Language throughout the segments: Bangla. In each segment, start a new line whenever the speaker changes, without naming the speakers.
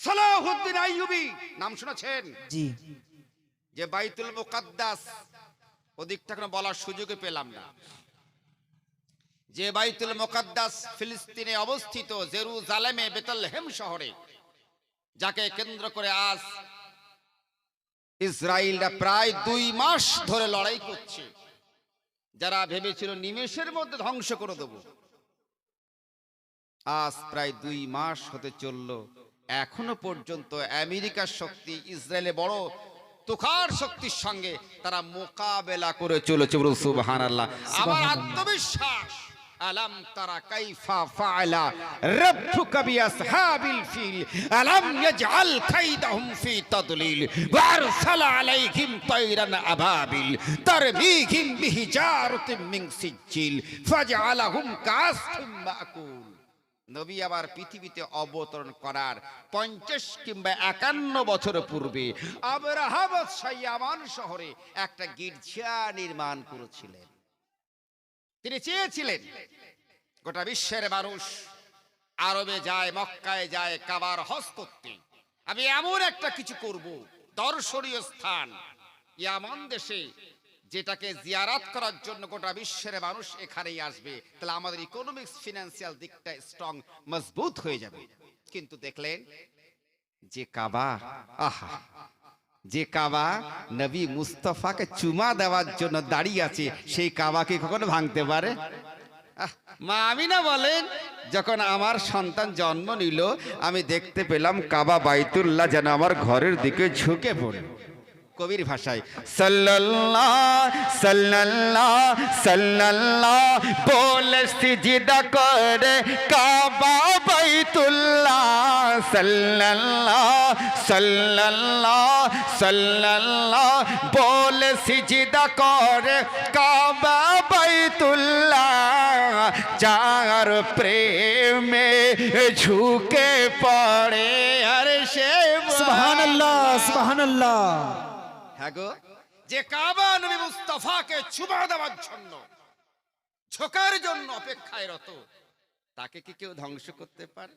সালাহুদ্দিন আইয়ুবী নাম শুনেছেন?
জি।
যে বাইতুল মুকাদ্দাস, ওদিকটা কোনো বলার সুযোগই পেলাম না, যে বাইতুল মুকাদ্দাস ফিলিস্তিনে অবস্থিত, জেরুজালেমে বেতলহেম শহরে, যাকে কেন্দ্র করে আজ ইসরায়েলরা প্রায় 2 মাস ধরে লড়াই করছে। যারা ভেবেছিল নিমেষের মধ্যে ধ্বংস করে দেব, আজ প্রায় 2 মাস হতে চলল, এখনো পর্যন্ত আমেরিকার শক্তি ইসরায়েলে বড় তুখার শক্তির সঙ্গে তারা মোকাবেলা করে চলেছে। সুবহানাল্লাহ। আমার আত্মবিশ্বাস, আলাম তারা কাইফা ফাআলা রাব্বুকা বিআসহাবিল ফিল আলাম ইয়াজআল কাইদাহুম ফি তাদলিল ওয়া আরসালা আলাইহিম তায়রান আবাবিল তারমিহিম বিহিজারাতিন মিন সিজ্জিল ফাজআলাহুম কাসফিন মাকুল। নবী আবার পৃথিবীতে অবতরণ করার 50 কিংবা 51 বছর পূর্বে আবরাহা বাদশাহ ইয়ামান শহরে একটা গির্জা নির্মাণ করেছিলেন। তিনি চেয়েছিলেন গোটা বিশ্বের মানুষ আরবে যায়, মক্কায় যায় কাবার হজ করতে, আমি এমন একটা কিছু করব দর্শনীয় স্থান ইয়ামান দেশে, যেটাকে জিয়ারাত করার জন্য গোটা বিশ্বের মানুষ এখানেই আসবে, তাহলে আমাদের ইকোনমিক্স ফিনান্সিয়াল দিকটা স্ট্রং, মজবুত হয়ে যাবে। কিন্তু দেখলেন যে কাবা, আহা, যে কাবা নবী মুস্তাফাকে চুমা দেওয়ার জন্য দাঁড়িয়ে আছে, সেই কাবাকে কখনো ভাঙতে পারে? মা আমিনা বলেন, যখন আমার সন্তান জন্ম নিল আমি দেখতে পেলাম কাবা বাইতুল্লাহ যেন আমার ঘরের দিকে ঝুঁকে পড়ে। কবির ভাষায় সাল্লাল্লাহ সাল্লাল্লাহ সাল্লাল্লাহ বলে সিজদা করে কাবা বাইতুল্লাহ, সাল্লাল্লাহ সাল্লাল্লাহ সাল্লাল্লাহ বলে সিজদা করে কাবা বাইতুল্লাহ, যার প্রেমে ঝুঁকে পড়ে আর সে
সুবহানাল্লাহ সুবহানাল্লাহ।
হ্যাঁ গো, যে কাবা নবী মুস্তাফাকে চুমা দেওয়ার জন্য, ঝোঁকার জন্য অপেক্ষায় রত, তাকে কি কেউ ধ্বংস করতে পারে?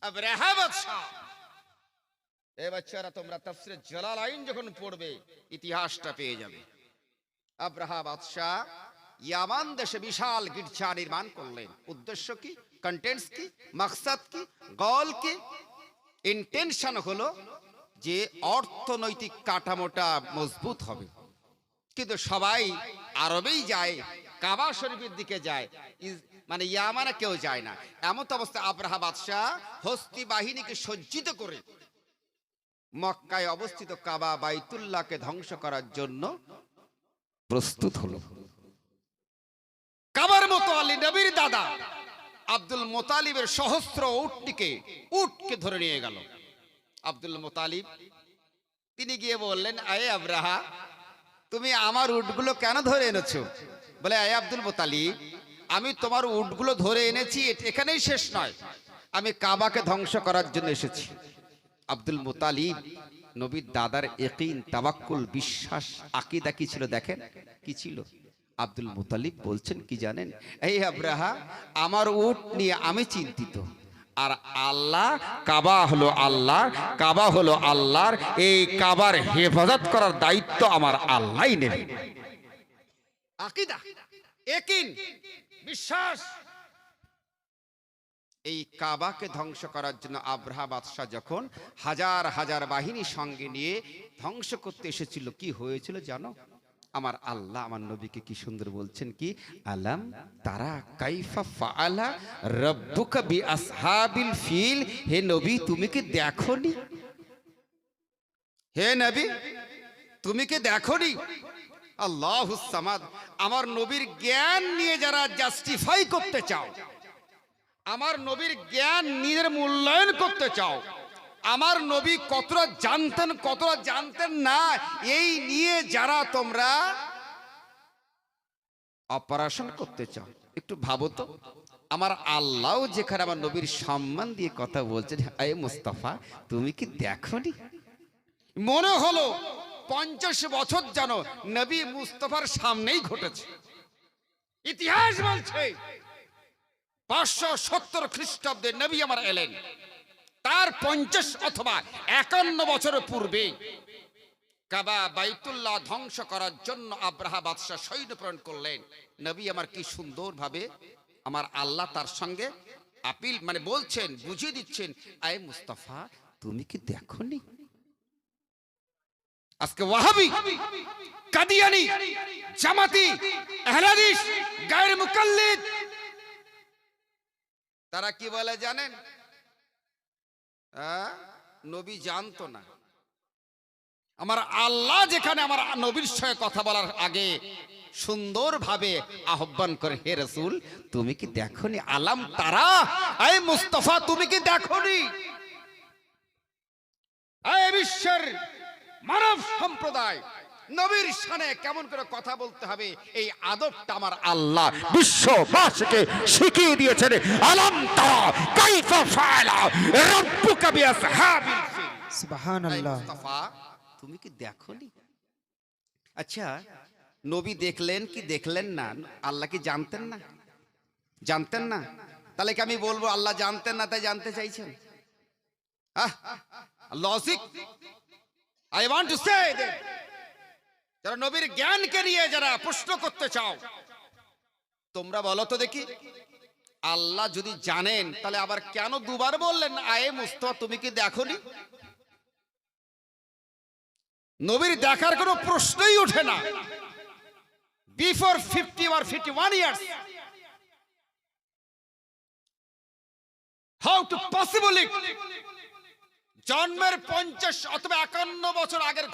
আবরাহা বাদশাহ, এই বাচ্চারা তোমরা তাফসীরে জালালাইন যখন পড়বে ইতিহাসটা পেয়ে যাবে। আবরাহা বাদশাহ ইয়ামান দেশে বিশাল গির্জা নির্মাণ করলেন। উদ্দেশ্য কি, কন্টেন্টস কি, মাকসাদ কি, গোল কি? ইন্টেনশন হলো যে অর্থনৈতিক কাঠামোটা মজবুত হবে। কিন্তু সবাই আরবেই যায়, কাবা শরীফের দিকে যায়, মানে ইয়ামানে কেউ যায় না। এমন অবস্থায় আবরাহা বাদশাহ হস্তি বাহিনীকে সজ্জিত করে মক্কায় অবস্থিত কাবা বাইতুল্লাহকে ধ্বংস করার জন্য প্রস্তুত হলো। কাবার মতো আলী নবীর দাদা আব্দুল মুতালিবের সহস্র উটকে ধরে নিয়ে গেল। আব্দুল মুতালিব তিনি গিয়ে বললেন, আয়ে আবরাহা, তুমি আমার উটগুলো কেন ধরে এনেছো? বলে, আয়ে আব্দুল মুতালিব, আমি তোমার উটগুলো ধরে এনেছি এখানেই শেষ নয়, আমি কাবাকে ধ্বংস করার জন্য এসেছি। আব্দুল মুতালিব নবীর দাদার ইয়াকিন, তাওয়াক্কুল, বিশ্বাস, আকীদা কি ছিল দেখেন, কি ছিল? আব্দুল মুতালিব বলছেন কি জানেন? এই আবরাহা, আমার উট নিয়ে আমি চিন্তিত, আর আল্লাহ, কাবা হলো আল্লাহ, কাবা হলো আল্লাহর, এই কাবার হেফাজত করার দায়িত্ব আমার আল্লাহই নেবেন। আকীদা, ইয়াকিন, বিশ্বাস। এই কাবাকে ধ্বংস করার জন্য আবরাহা বাদশাহ যখন হাজার হাজার বাহিনী সঙ্গে নিয়ে ধ্বংস করতে এসেছিল, কি হয়েছিল জানো? আমার আল্লাহ আমার নবীকে কি সুন্দর বলছেন, কি আলাম তারা কাইফা ফাআলা রাব্বুকা বিআসহাবিল ফিল। হে নবী, তুমি কি দেখোনি? হে নবী, তুমি কি দেখোনি? আল্লাহুস সামাদ। আমার নবীর জ্ঞান নিয়ে যারা জাস্টিফাই করতে চাও, আমার নবীর জ্ঞান নিজের মূল্যায়ন করতে চাও, আমার নবী কতটা জানতেন কতটা জানতেন না, এই নিয়ে যারা তোমরা অপারেশন করতে চাও, একটু ভাবো তো। আমার আল্লাহ যেখানে আমার নবীর সম্মান দিয়ে কথা বলছেন, আয়ে মুস্তাফা, তুমি কি দেখোনি? মনে হলো 50 বছর যেন নবী মুস্তাফার সামনেই ঘটেছে। ইতিহাস বলছে 570 খ্রিস্টাব্দে নবী আমার এলেন, তার 50 অথবা 51 বছরের পূর্বে কাবা বাইতুল্লাহ ধ্বংস করার জন্য আব্রাহা বাদশাহ সৈন্য প্রেরণ করলেন। নবী আমার কি সুন্দর ভাবে আমার আল্লাহ তার সঙ্গে আপিল মানে বলছেন, বুঝিয়ে দিচ্ছেন, আয় মুস্তাফা তুমি কি দেখোনি আজকে ওয়াহাবি, কাদিয়ানি, জামাতি, আহলে হাদিস, গায়র মুকাল্লিদ তারা কি বলে জানেন? নবী জানতো না। আমার আল্লাহ যেখানে আমার নবীর সঙ্গে কথা বলার আগে সুন্দরভাবে আহ্বান করে, হে রাসূল তুমি কি দেখোনি? আলাম তারা, আয় মুস্তাফা তুমি কি দেখোনি? আয় বিশ্বের মানব সম্প্রদায়, নবীর শানে কেমন করে কথা বলতে হবে এই আদবটা আমার আল্লাহ বিশ্ববাসীকে শিখিয়ে দিয়েছেন। আলাম তারা কাইফা ফাআলা রাব্বুকা বিআসহাবিল ফিল।
সুবহানাল্লাহ।
মুস্তাফা তুমি কি দেখোনি? আচ্ছা নবী দেখলেন কি দেখলেন না? আল্লাহ কি জানতেন না? জানতেন না? তাহলে কি আমি বলবো আল্লাহ জানতেন না তাই জানতে চাইছেন? Logic I want to say that যারা নবীর জ্ঞানকে নিয়ে যারা প্রশ্ন করতে চাও, তোমরা বলো তো দেখি, আল্লাহ যদি জানেন তাহলে আবার কেন দুবার বললেন আয়ে মুস্তাফা তুমি কি দেখোনি? নবীর দেখার কোনো প্রশ্নই ওঠে না। Before 50 or 51 years, how to possibly জন্মের 50 অথবা 51 বছর আগের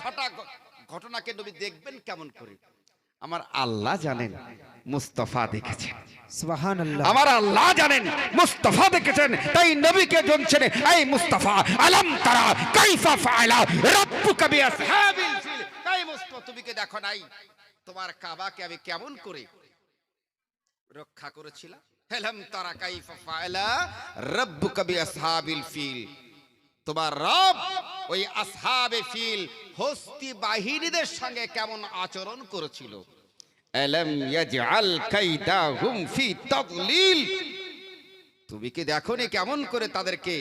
ঘটনাকে নবী দেখবেন কেমন করে? আমার আল্লাহ জানেন, মুস্তাফা দেখেছেন।
সুবহানাল্লাহ।
আমার আল্লাহ জানেন, মুস্তাফা দেখেছেন, তাই নবীকে জানছেন, এই মুস্তাফা আলাম তারা কাইফা ফাআলা রাব্বুকা বিআসহাবিল ফিল। এই মুস্তাফা তুমি কি দেখো নাই তোমার কাবাকে আমি কেমন করে রক্ষা করেছিলাম? আলাম তারা কাইফা ফাআলা রাব্বুকা বিআসহাবিল ফিল। তোমার রব ওই আসহাবে ফিল হস্তি বাহিনীদের সঙ্গে কেমন আচরণ করেছিল। আলাম ইয়াজআল কাইদাহুম ফি তাদলিল। তুমি কি দেখোনি কেমন করে তাদেরকে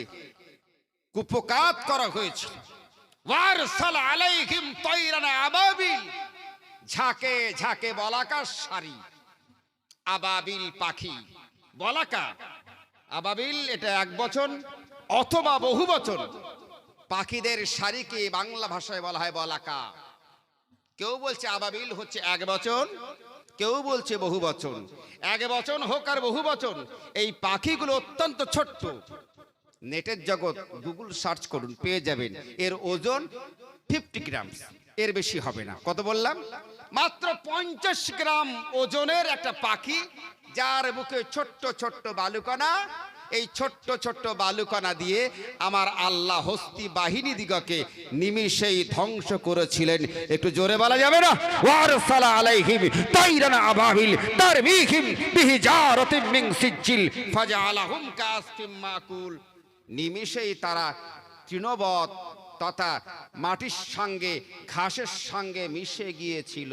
কুপকাত করা হয়েছিল? ওয়ারসাল আলাইহিম তায়রান আবাবিল, ঝাঁকে ঝাঁকে বলাকা সারি। আবাবিল পাখি, বলাকা আবাবিল এটা এক বচন অথবা বহু বচন। পাখিদের সারিকে বাংলা ভাষায় বলা হয় বলাকা। কেউ বলছে আবাবিল হচ্ছে এক বচন, কেউ বলছে বহু বচন। এক বচন হোক আর বহু বচন, এই পাখিগুলো অত্যন্ত ছোট্ট। নেটের জগৎ গুগল সার্চ করুন পেয়ে যাবেন, এর ওজন 50 গ্রাম, এর বেশি হবে না। কত বললাম? মাত্র 50 গ্রাম ওজনের একটা পাখি, যার বুকে ছোট্ট ছোট্ট বালুকণা। এই ছোট্ট ছোট্ট বালুকণা দিয়ে আমার আল্লাহ হস্তি বাহিনী দিগকে নিমিষেই ধ্বংস করেছিলেন। একটু জোরে বলা যাবে না? ওয়ারসালা আলাইহিম তায়রান আবাবিল তারমিহিম বিহিজারাতিন মিন সিজিল ফাজআলাহুম কাসফিম মাকুল। নিমিষেই তারা তৃণবৎ তথা মাটির সঙ্গে ঘাসের সঙ্গে মিশে গিয়েছিল।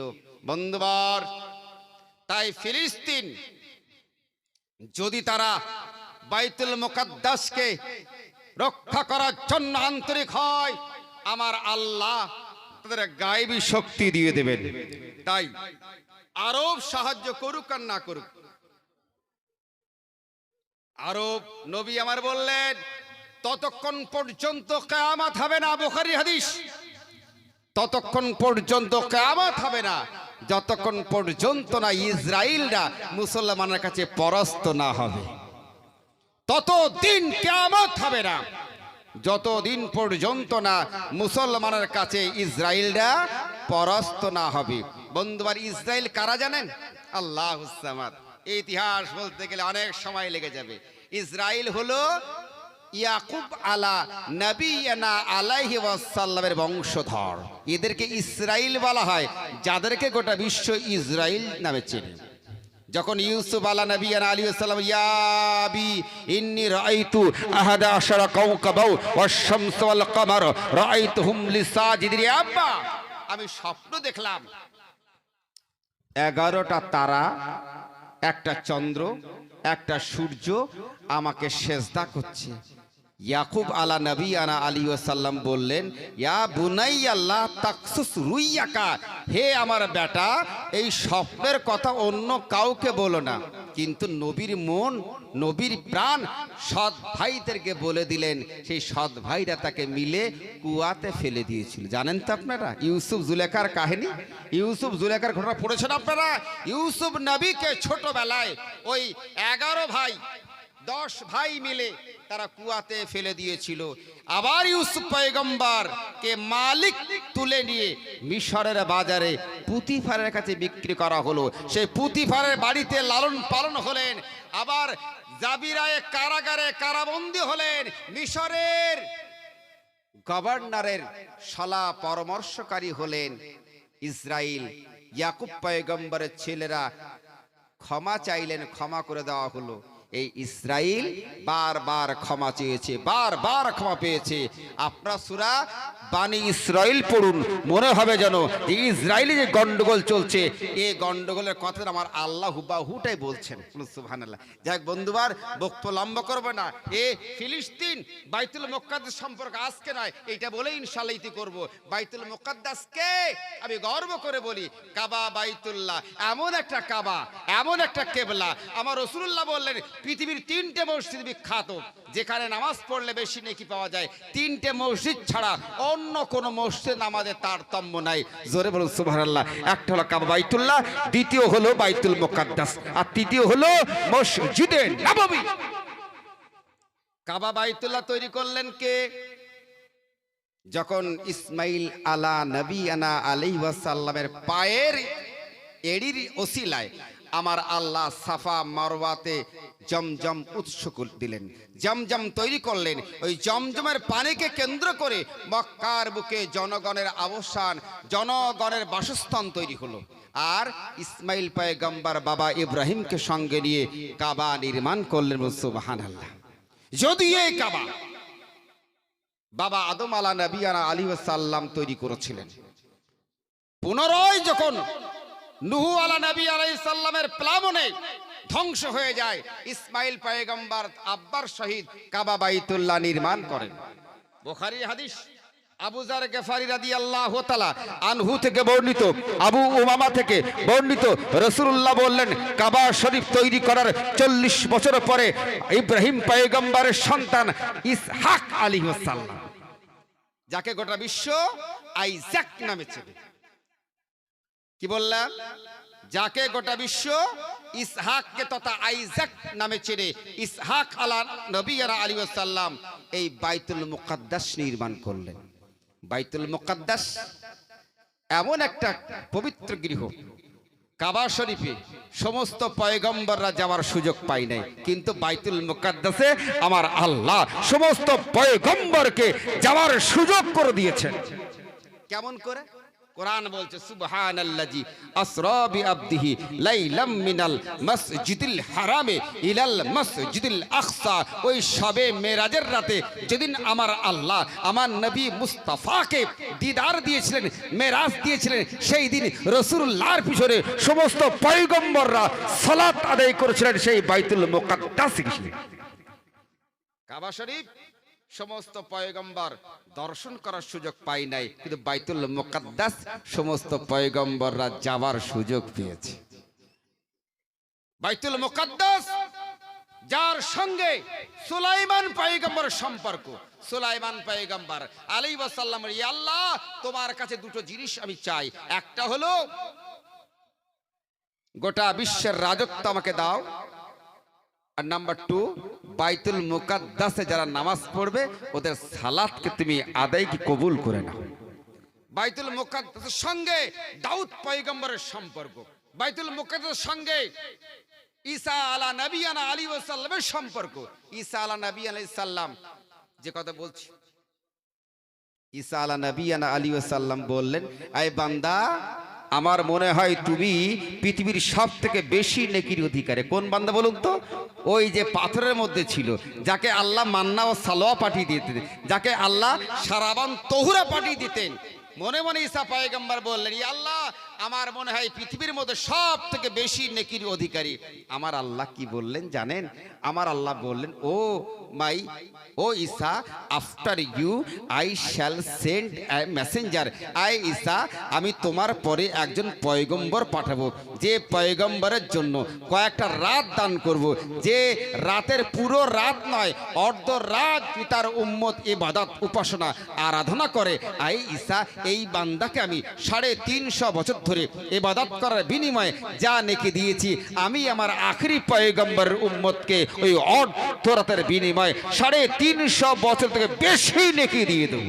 বন্ধুবর, তাই ফিলিস্তিন যদি তারা বাইতুল মুকাদ্দাসকে রক্ষা করার জন্য আন্তরিক হয়, আমার আল্লাহ তাদের গায়েবী শক্তি দিয়ে দেবেন। তাই আরব সাহায্য করুক আর না করুক, আরব নবী আমার বললেন ততক্ষণ পর্যন্ত কিয়ামত হবে না। বুখারী হাদিস, ততক্ষণ পর্যন্ত কিয়ামত হবে না যতক্ষণ পর্যন্ত না ইসরাইলরা মুসলমানের কাছে পরাস্ত না হবে। ততদিন কিয়ামত হবে না যতদিন পর্যন্ত না মুসলমানের কাছে ইসরাইলরা পরাস্ত না হবে। বন্ধুবার, ইসরাইল কারা জানেন? আল্লাহুস সামাদ। এই ইতিহাস বলতে গেলে অনেক সময় লেগে যাবে। ইসরাইল হলো ইয়াকুব আলা নবিয়ানা আলাইহি ওয়াসাল্লামের বংশধর। এদেরকে ইসরাইল বলা হয়, যাদেরকে গোটা বিশ্ব ইসরাইল নামে চেনে। যখন ইউসুফ আলা নবিয়ানা আলাইহিস সালাম ইয়াবি ইন্নী রাআইতু আহাদা আশারা কাওকাবা ওয়াশ-শামস ওয়াল কমার রাআইতুহুম লিসাজিদিন, আব্বা আমি স্বপ্ন দেখলাম 11টা তারা, একটা চন্দ্র, একটা সূর্য আমাকে সেজদা করছে। ইয়াকুব আলা নবী আনা আলী ওয়াসাল্লাম বললেন, ইয়া বুনাইয়া লা তাকসুস রুইয়াকা, হে আমার বেটা, এই স্বপ্নের কথা অন্য কাউকে বলো না। কিন্তু নবীর মন, নবীর প্রাণ সৎ ভাইদেরকে বলে দিলেন। সেই সৎ ভাইরা তাকে মিলে কুয়াতে ফেলে দিয়েছিল। জানেন তো আপনারা ইউসুফ জুলেখার কাহিনী? ইউসুফ জুলেখার ঘটনা পড়েছেন আপনারা? ইউসুফ নবীকে ছোটবেলায় ওই 11 ভাই 10 ভাই মিলে তারা কুয়াতে ফেলে দিয়েছিল। আবার ইউসুফ পয়গম্বর কে মালিক তুলে নিয়ে মিশরের বাজারে পুতিফারের কাছে বিক্রি করা হলো। সেই পুতিফারের বাড়িতে লালন পালন হলেন। আবার জাবিরায়ে কারাগারে কারাবন্দী হলেন। মিশরের গভর্নরের সলা পরামর্শকারী হলেন ইসরাইল। ইয়াকুব পয়গম্বরের ছেলেরা ক্ষমা চাইলেন, ক্ষমা করে দেওয়া হলো। এই ইসরাইল বারবার ক্ষমা চেয়েছে, বারবার ক্ষমা পেয়েছে। আপনারা সূরা বানি ইসরাইল পড়ুন, মনে হবে যেন ইসরায়েলে যে গন্ডগোল চলছে, এই গন্ডগোলের কথা আমার আল্লাহ হুবাহুটাই বলছেন। সুবহানাল্লাহ। যাক বন্ধুবার, বক্তব্য লম্বা করবে না। এ ফিলিস্তিন বাইতুল মুকাদ্দাস সম্পর্কে আজকে নয়, এইটা বলে ইনশাআল্লাহ ইতি করব। বাইতুল মুকাদ্দাসকে আমি গর্ব করে বলি, কাবা বাইতুল্লাহ এমন একটা কাবা, এমন একটা কেবলা। আমার রাসূলুল্লাহ বললেন পৃথিবীর 3টে মসজিদ বিখ্যাত, যেখানে নামাজ পড়লে বেশি নেকি পাওয়া যায়। 3টে মসজিদ ছাড়া অন্য কোন মসজিদ নামাজের তারতম্য নাই। জোরে বলুন সুবহানাল্লাহ। একটা হলো কাবা বাইতুল্লাহ, দ্বিতীয় হলো বাইতুল মুকাদ্দাস, আর তৃতীয় হলো মসজিদে নববী। কাবা বাইতুল্লাহ তৈরি করলেন কে? যখন ইসমাইল আলা নবী আনা আলাইহি ওয়াসাল্লামের পায়ের এড়ির ওসিলায় আমার আল্লাহ সাফা মারওয়াতে জমজম উৎস দিলেন, জমজম তৈরি করলেন। ওই জমজমের পানিকে কেন্দ্র করে মক্কার বুকে জনগণের আবাসন, জনগণের বাসস্থান তৈরি হলো। আর ইসমাইল পয়গম্বর বাবা ইব্রাহিমকে সঙ্গে নিয়ে কাবা নির্মাণ করলেন। সুবহানাল্লাহ। যদি এই কাবা বাবা আদম আলা নবী আলাইহিস সালাম তৈরি করেছিলেন, পুনরায় যখন নূহ আলা নবী আলাইহিস সালামের প্লাবনে ধ্বংস হয়ে যায়, ইসমাইল পয়গম্বর আব্বার শহীদ কাবা বাইতুল্লাহ নির্মাণ করেন। বুখারী হাদিস আবু যার গফারি রাদিয়াল্লাহু তাআলা আনহু থেকে বর্ণিত, আবু উমামা থেকে বর্ণিত, রাসূলুল্লাহ বললেন, কাবা শরীফ তৈরি করার 40 বছর পরে ইব্রাহিম পয়গম্বরের সন্তান ইসহাক আলাইহিস সালাম, যাকে গোটা বিশ্ব আইজাক নামে চেনে। কি বললাম? যাকে গোটা বিশ্ব ইসহাককে তথা আইজাক নামে চেনে, ইসহাক আলা নবী আলাইহিস সালাম এই বাইতুল মুকাদ্দাস নির্মাণ করলেন। বাইতুল মুকাদ্দাস এমন একটা পবিত্র গৃহ, কাবা শরীফে সমস্ত পয়গম্বররা যাওয়ার সুযোগ পায় নাই, কিন্তু বাইতুল মুকাদ্দাসে আমার আল্লাহ সমস্ত পয়গম্বরকে যাওয়ার সুযোগ করে দিয়েছেন। কেমন করে? কোরআন বলছে, সুবহানাল্লাযী আসরা বিআবদিহি লাইলাম মিনাল মসজিদিল হারামে ইলাল মসজিদিল আকসা। ওই শবে মেরাজের রাতে যেদিন আমার আল্লাহ আমার নবী মুস্তাফাকে দিদার দিয়েছিলেন, মেরাজ দিয়েছিলেন, সেই দিন রাসূলুল্লাহর পিছনে সমস্ত পয়গম্বররা সালাত আদায় করেছিলেন সেই বাইতুল মুকাদ্দাসে। কাবা শরীফ সমস্ত পয়গম্বর দর্শন করার সুযোগ পায় নাই, কিন্তু বাইতুল মুকাদ্দাস সমস্ত পয়গম্বররা যাওয়ার সুযোগ পেয়েছে। বাইতুল মুকাদ্দাস যার সঙ্গে সুলাইমান পয়গম্বরের সম্পর্ক, সুলাইমান পয়গম্বর আলাইহিস সালাম, ইয়া আল্লাহ তোমার কাছে দুটো জিনিস আমি চাই, একটা হলো গোটা বিশ্বের রাজত্ব আমাকে দাও, আর নাম্বার 2 বাইতুল মুকাদ্দাসে যারা নামাজ পড়বে ওদের সালাতকে তুমি আদায় কি কবুল করে নাও। বাইতুল মুকাদ্দাসের সঙ্গে দাউদ পয়গম্বরের সম্পর্ক, বাইতুল মুকাদ্দাসের সঙ্গে ঈসা আলা নবী আলাইহিস সালামের সম্পর্ক। ঈসা আলা নবী আলাইহিস সালাম যে কথা বলছি, ঈসা আলা নবী আলাইহিস সালাম বললেন, আয় বান্দা, আমার মনে হয় তুমি পৃথিবীর সব থেকে বেশি নেকির অধিকারী। কোন বান্দা বলুন তো? ওই যে পাথরের মধ্যে ছিল, যাকে আল্লাহ মান্না ও সালোয়া পাঠিয়ে দিতেন, যাকে আল্লাহ সারাবান তহুরা পাঠিয়ে দিতেন। মনে মনে ঈসা পয়গম্বর বললেন, ইয়া আল্লাহ আমার মনে হয় পৃথিবীর মধ্যে সব থেকে বেশি নেকির অধিকারী আমার আল্লাহ কি বললেন জানেন? আমার আল্লাহ বললেন, ও Isa, after you I shall send a messenger. Isa, আমি তোমার পরে একজন পয়গম্বর পাঠাবো, যে পয়গম্বরের জন্য কয়েকটা রাত দান করব, যে রাতের পুরো রাত নয়, অর্ধ রাত তার উম্মত ইবাদত উপাসনা আরাধনা করে। ঈসা, এই বান্দাকে আমি 350 বছর ধরে ইবাদত করার বিনিময়ে যা নেকি দিয়েছি, আমি আমার আখেরি পয়গম্বরের উম্মতকে ওই অর্ধ রাতের বিনিময়ে 350 বছর থেকে বেশি নেকি দিয়ে দেব।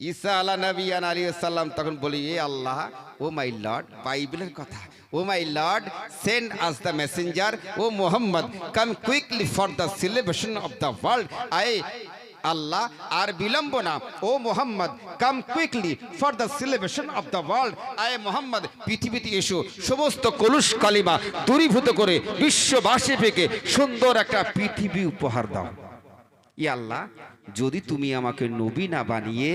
ঈসা আলাইহিস সালাম তখন বলি, এ আল্লাহ, ও মাই লর্ড, বাইবেলের কথা, O my lord, send us the messenger, O Muhammad, come quickly for the celebration of the world. Allah, আর বিলম্ব না, O Mohammad, come quickly for the celebration of the world. Mohammad, পৃথিবীতে এসো, সমস্ত কলুষ কালিমা দূরীভূত করে বিশ্ববাসী থেকে সুন্দর একটা পৃথিবী উপহার দাও। আল্লাহ, যদি তুমি আমাকে নবী না বানিয়ে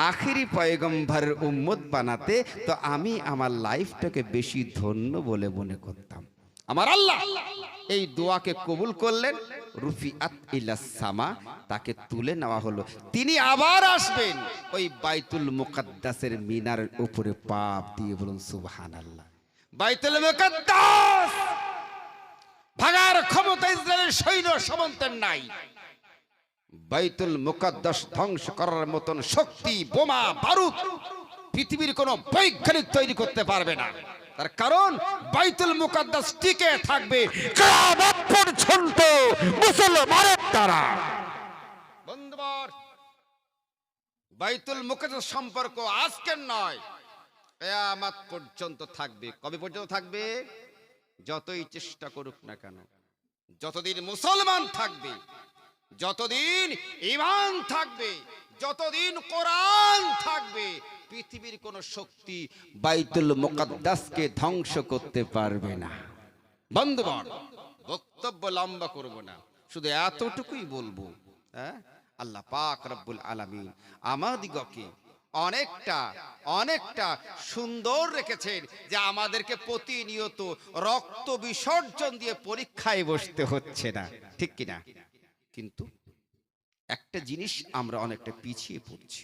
আখেরি পয়গম্বরের উম্মত বানাতে, তো আমি আমার লাইফটাকে বেশি ধন্য বলে মনে করতাম। আমার আল্লাহ এই দোয়াকে কবুল করলেন। রুফিআত ইলাস সামা, তাকে তুলে নেওয়া হলো। তিনি আবার আসবেন ওই বাইতুল মুকাদ্দাসের মিনারের উপরে পাপ দিয়ে। বলুন সুবহানাল্লাহ। বাইতুল মুকাদ্দাস ভাগার ক্ষমতা ইসরায়েলের সৈন্য সামন্তের নাই। বাইতুল মুকাদ্দাস ধ্বংস করার মতন শক্তি, বোমা বারুদ পৃথিবীর কোন বৈজ্ঞানিক তৈরি করতে পারবে না। তার কারণ বাইতুল মুকাদ্দাস টিকে থাকবে কিয়ামত পর্যন্ত মুসলমানের দ্বারা। বন্ধুবর, বাইতুল মুকাদ্দাস সম্পর্ক আজকের নয়, কিয়ামত পর্যন্ত থাকবে। কবে পর্যন্ত থাকবে? যতই চেষ্টা করুক না কেন, যতদিন মুসলমান থাকবে, যতদিন ঈমান থাকবে, যতদিন কোরআন থাকবে, পৃথিবীর কোন শক্তি বাইতুল মুকাদ্দাসকে ধ্বংস করতে পারবে না। বন্ধুগণ, বক্তব্য লম্বা করব না, শুধু এতটুকুই বলবো, আল্লাহ পাক রব্বুল আলামিন আমাদিগকে অনেকটা সুন্দর রেখেছেন, যে আমাদেরকে প্রতিনিয়ত রক্ত বিসর্জন দিয়ে পরীক্ষায় বসতে হচ্ছে না, ঠিক কিনা? কিন্তু একটা জিনিস আমরা অনেকটা পিছিয়ে পড়ছি,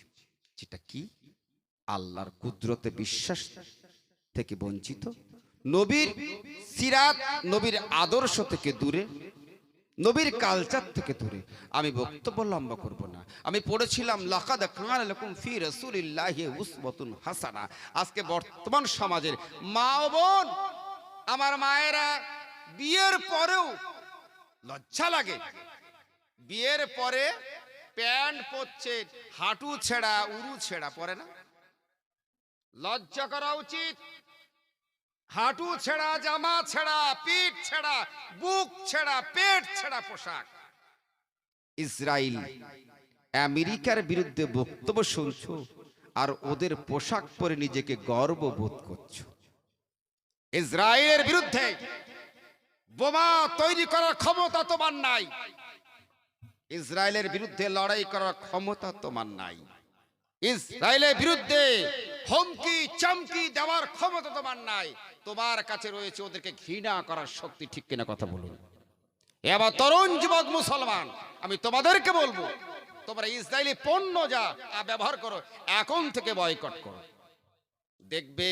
যেটা কি? আল্লাহর কুদরতে বিশ্বাস থেকে বঞ্চিত, নবীর সিরাত, নবীর আদর্শ থেকে দূরে, নবীর কালচার থেকে দূরে। আমি বক্তব্য লম্বা করব না। আমি পড়েছিলাম লাকাদ কানা লাকুম ফি রাসূলিল্লাহি উসওয়াতুন হাসানা। আজকে বর্তমান সমাজের মা ও বোন, আমার মায়েরা, বিয়ের পরেও লজ্জা লাগে, বিয়ের পরে প্যান্ট পরছে, হাঁটু ছেঁড়া, উরু ছেঁড়া, পরে না? লজ্জা করা উচিত। হাঁটু ছেঁড়া জামা, ছেঁড়া পিঠ, ছেঁড়া বুক, ছেঁড়া পেট, ছেঁড়া পোশাক। ইসরায়েল আমেরিকার বিরুদ্ধে বক্তব্য শুনছো, আর ওদের পোশাক পরে নিজেকে গর্ববোধ করছো। ইসরায়েলের বিরুদ্ধে বোমা তৈরি করার ক্ষমতা তোমার নাই, ইসরায়েলের বিরুদ্ধে লড়াই করার ক্ষমতা তোমার নাই, ইসরায়েলের বিরুদ্ধে হুমকি চমকি দেওয়ার ক্ষমতা তোমার নাই। তোমার কাছে রয়েছে ওদেরকে ঘৃণা করার শক্তি, ঠিক কিনা কথা বলুন? এবার তরুণ যুবক মুসলমান, আমি তোমাদেরকে বলবো, তোমরা ইসরায়েলি পণ্য যা ব্যবহার করো, এখন থেকে বয়কট করো। দেখবে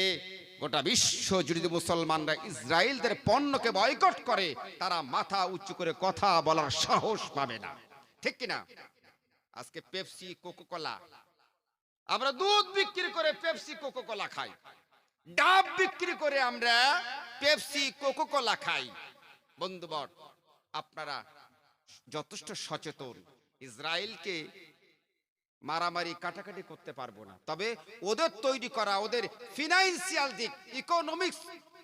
গোটা বিশ্ব জুড়ে মুসলমানরা ইসরায়েলদের পণ্যকে বয়কট করে, তারা মাথা উঁচু করে কথা বলার সাহস পাবে না, ঠিক কিনা? আজকে পেপসি, কোকা-কোলা, আমরা দুধ বিক্রি করে পেপসি কোকা-কোলা খাই, ডাব বিক্রি করে আমরা পেপসি কোকা-কোলা খাই। বন্ধুবর, আপনারা যথেষ্ট সচেতন। ইসরায়েলকে মারামারি কাটাকাটি করতে পারবো না, তবে ওদের তৈরি করা, ওদের ফিনান্সিয়াল দিক, ইকোনমিক্স